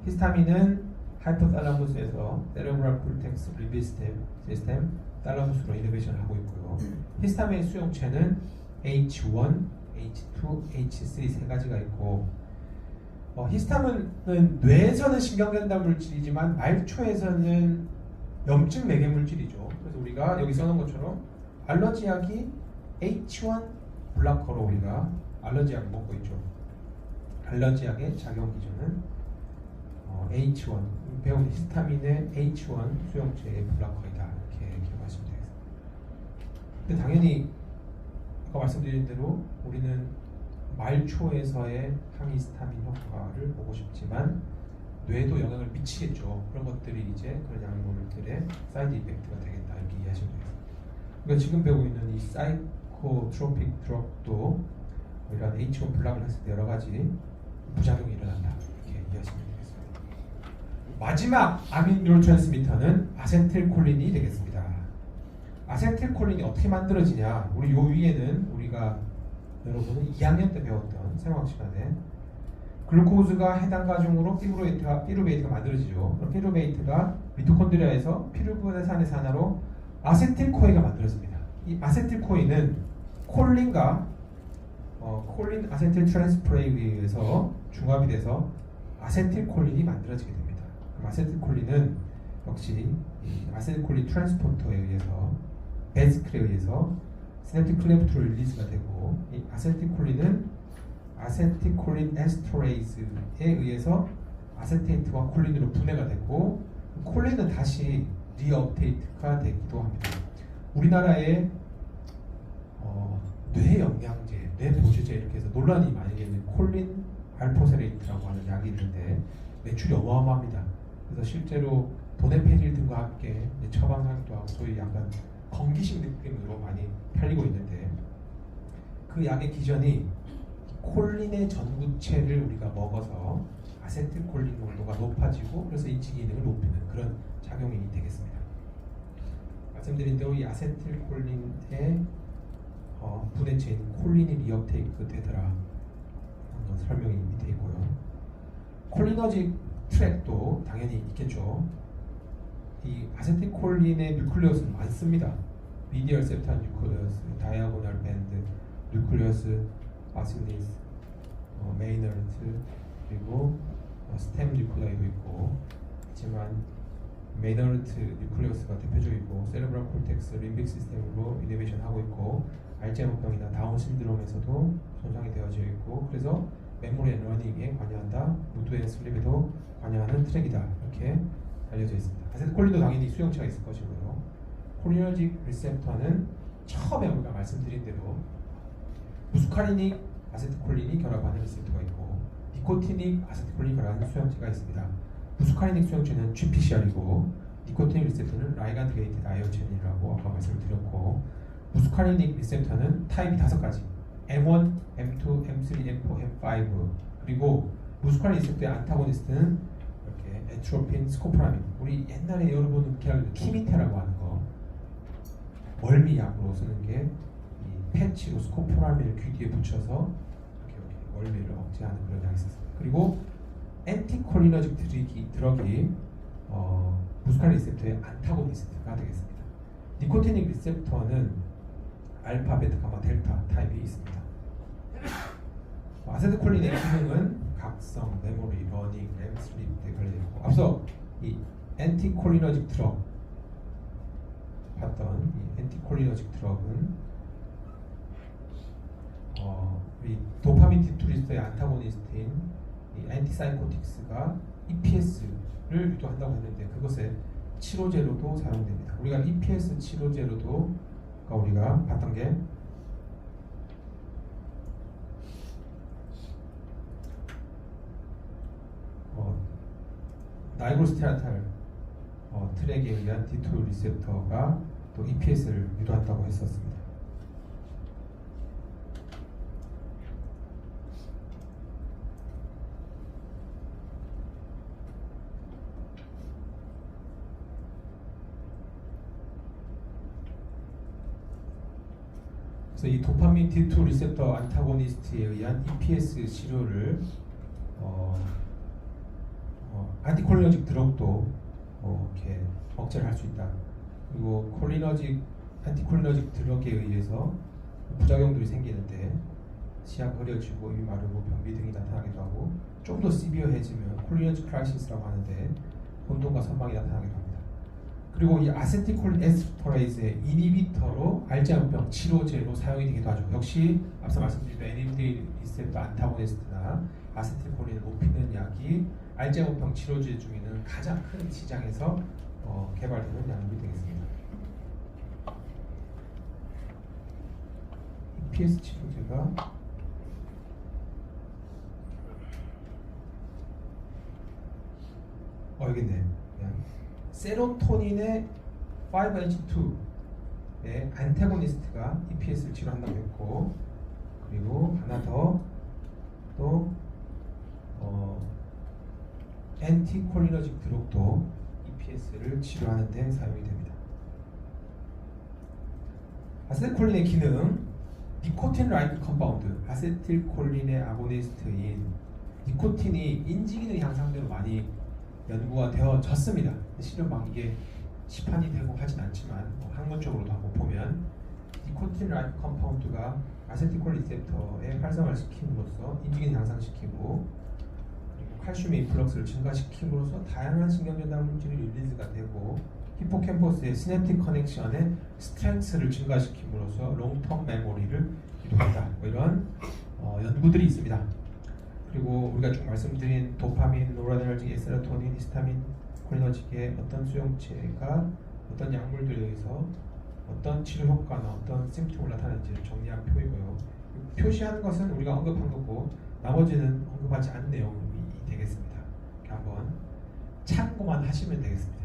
히스타민은 하이포탈라무스에서 세레브랄 콜텍스 리비 시스템 달러 소스로 이노베이션을 하고 있고요. 히스타민 수용체는 H1, H2, H3 세 가지가 있고 히스타민은 뇌에서는 신경전달 물질이지만 말초에서는 염증 매개 물질이죠. 그래서 우리가 여기 써놓은 것처럼 알러지약이 H1 블라커로 우리가 알러지약 먹고 있죠. 알러지약의 작용 기준은 H1 배운 히스타민의 H1 수용체의 블라커이다 이렇게 기억하시면 되겠습니다. 근데 당연히 아까 말씀드린 대로 우리는 말초에서의 항히스타민 효과를 보고 싶지만 뇌에도 영향을 미치겠죠. 그런 것들이 이제 그런 약물들의 사이드 이펙트가 되겠다 이렇게 이해하시면 되겠습니다. 그러니까 지금 배우고 있는 이 사이코트로픽 드럭도 이런 H1 블락을 했을 때 여러 가지 부작용이 일어난다 이렇게 이해하시면 되겠습니다. 마지막 아민 뉴로트랜스미터는 아세틸콜린이 되겠습니다. 아세틸콜린이 어떻게 만들어지냐? 우리 요 위에는 우리가 여러분은 2학년 때 배웠던 생화학 시간에 글루코즈가 해당 가중으로 피루베이트가 만들어지죠. 그럼 피루베이트가 미토콘드리아에서 피루분해산에서 하나로 아세틸코이가 만들어집니다. 이 아세틸코이는 콜린과 콜린 아세틸 트랜스포레에 의해서 중합이 돼서 아세틸콜린이 만들어지게 됩니다. 그럼 아세틸콜린은 역시 아세틸콜린 트랜스포터에 의해서 베스클에 의해서 시냅틱 클레프트로 릴리즈가 되고 이 아세틸콜린은 아세틸콜린 에스터레이즈에 의해서 아세테이트와 콜린으로 분해가 되고 콜린은 다시 리업테이트가 되기도 합니다. 우리나라의 뇌 영양제, 뇌 보조제 이렇게 해서 논란이 많이 있는 콜린 알포세레이트라고 하는 약이 있는데 매출이 어마어마합니다. 그래서 실제로 도네페닐 등과 함께 처방하기도 하고 소위 약간 건기식 느낌으로 많이 팔리고 있는데 그 약의 기전이 콜린의 전구체를 우리가 먹어서 아세틸콜린 농도가 높아지고 그래서 인지 기능을 높이는 그런 작용이 되겠습니다. 말씀드린 대로 이 아세틸콜린의 분해체인 콜린이 리업테이크 되더라 하는 설명이 밑에 있고요. 콜리너직 트랙도 당연히 있겠죠. 이 아세틸콜린의 뉴클레오스는 많습니다. 미디얼 세프탄 뉴클레오스, 다이아고널 밴드, 뉴클레오스, 바실리스, 메이너르트 그리고 스템 뉴클레이도 있고 하지만 메이너르트 뉴클레오스가 대표적이고 세레브럴 콜텍스, 림빅 시스템으로 이노베이션 하고 있고 알츠하이머병이나 다운 신드롬에서도 손상이 되어져 있고 그래서 메모리 앤 러닝에 관여한다, 무드 앤 슬립에도 관여하는 트랙이다 이렇게 알려져 있습니다. 아세틸콜린도 당연히 수용체가 있을 것이고요. 콜리너직 리셉터는 처음에 우리가 말씀드린 대로 무스카리닉 아세틸콜린이 결합하는 리셉터가 있고 니코티닉 아세틸콜린이 결합하는 수용체가 있습니다. 무스카리닉 수용체는 GPCR이고 니코티닉 리셉터는 라이간드 게이티드 아이온 채널이라고 아까 말씀을 드렸고 무스카리닉 리셉터는 타입이 5가지 M1, M2, M3, M4, M5 그리고 무스카리닉 리셉터의 안타고니스트는 이렇게 에트로핀, 스코포라민 우리 옛날에 여러분 기억하는 키미테라고 하는 거 멀미약으로 쓰는 게 이 패치로 스코포라민을 귀 뒤에 붙여서 이렇게 멀미를 억제하는 그런 약이 있었습니다. 그리고 엔티콜리너직 드럭이 무스카린 리셉터의 안타고니스트가 되겠습니다. 니코티닉 리셉터는 알파, 베타, 가마, 델타 타입이 있습니다. 아세틸콜린의 기능은 각성, 메모리, 러닝, 램, 슬립 등 걸려있고 앞서 이 엔티콜리너직 드럭 봤던 이 엔티콜리너직 드럭은 이 도파민 디투리스터의 안타고니스트인 이 엔티사이코틱스가 EPS를 유도한다고 했는데 그것의 치료제로도 사용됩니다. 우리가 EPS 치료제로도 우리가 봤던 게 나이로스테라탈 트랙에 의한 D2 리셉터가 또 EPS를 유도한다고 했었습니다. 그래서 이 도파민 D2 리셉터 안타고니스트에 의한 EPS 치료를 안티콜리너직 드럭도 이렇게 억제를 할 수 있다 그리고 콜리너직, 안티콜리너직 드럭에 의해서 부작용들이 생기는데 시야가 흐려지고 입이 마르고 변비 등이 나타나기도 하고 좀 더 시비어해지면 콜리너직 크라이시스라고 하는데 혼돈과 선망이 나타나기도 합니다. 그리고 이 아세틸콜린 에스터레이즈의 이니비터로 알츠하이머병 치료제로 사용이 되기도 하죠. 역시 앞서 말씀드린 NMDA 리셉터 안타고니스트나 아세틸콜린을 높이는 약이 알츠하이머병 치료제 중에는 가장 큰 시장에서 개발되는 약이 되겠습니다. EPS 치료제가 여기 있네. 세로토닌의 5H2의 안타고니스트가 EPS를 치료한다고 했고, 그리고 하나 더 또 엔티콜리너직 드럭도 EPS를 치료하는 데 사용이 됩니다. 아세틸콜린의 기능, 니코틴 라이크 컴파운드, 아세틸콜린의 아고니스트인 니코틴이 인지 기능 향상되로 많이 연구가 되어졌습니다. 실은 막 이게 시판이 되고 하진 않지만 학문적으로도 한번 보면 니코틴 라이크 컴파운드가 아세틸콜린 리셉터에 활성화를 시킴으로써 인지기능 향상시키고 그리고 칼슘의 인플럭스를 증가시킴으로써 다양한 신경전달 물질이 릴리즈가 되고 히포캠퍼스의 시냅틱 커넥션의 스트렝스를 증가시킴으로써 롱텀 메모리를 유도한다. 이런 연구들이 있습니다. 그리고 우리가 쭉 말씀드린 도파민, 노라드레너직, 세로토닌, 히스타민, 콜리너직의 어떤 수용체가 어떤 약물들에 의해서 어떤 치료 효과나 어떤 심пт을 나타내는지를 정리한 표이고요. 표시한 것은 우리가 언급한 거고 나머지는 언급하지 않은 내용이 되겠습니다. 이렇게 한번 참고만 하시면 되겠습니다.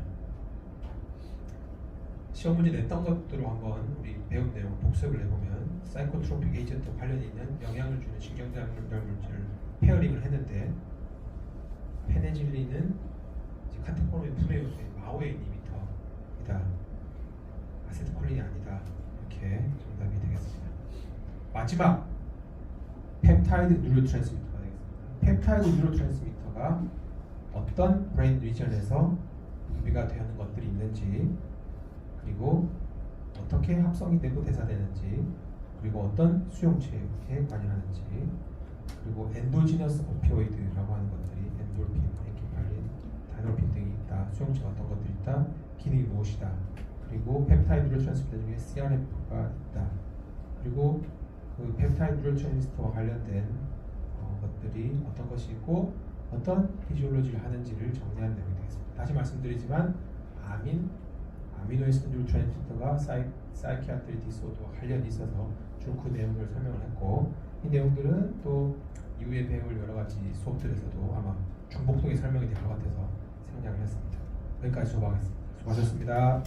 시험 문제 냈던 것들로 한번 우리 배운 내용 복습을 해보면 사이코트로픽 에이전트 관련이 있는 영향을 주는 신경전달 물질을 페어링을 했는데 페네질린은 카테코로의 분해 요소인 마오의 이니비터이다. 아세틸콜린이 아니다. 이렇게 정답이 되겠습니다. 마지막 펩타이드 뉴로트랜스미터가 되겠습니다. 펩타이드 뉴로트랜스미터가 어떤 브레인 리전에서 분비가 되는 것들이 있는지, 그리고 어떻게 합성이 되고 대사되는지, 그리고 어떤 수용체에 관여하는지, 그리고 엔도지너스 오피오이드라고 하는 것들이 엔돌핀, 엔케팔린, 다이노르핀 등이 있다. 수용체가 어떤 것들이 있다. 기능이 무엇이다. 그리고 펩타이드 뉴로트랜스미터 중에 CRF가 있다. 그리고 그 펩타이드 뉴로트랜스미터와 관련된 것들이 어떤 것이 있고 어떤 피지올로지를 하는지를 정리하는 내용이 되겠습니다. 다시 말씀드리지만 아미노에시드 뉴로트랜스미터가 사이키아트리 디소더와 관련이 있어서 쭉 그 내용을 설명을 했고, 이 내용들은 또 이후에 배울 여러 가지 수업들에서도 아마 중복되게 설명이 될 것 같아서 생략을 했습니다. 여기까지 수업하겠습니다. 수고하셨습니다.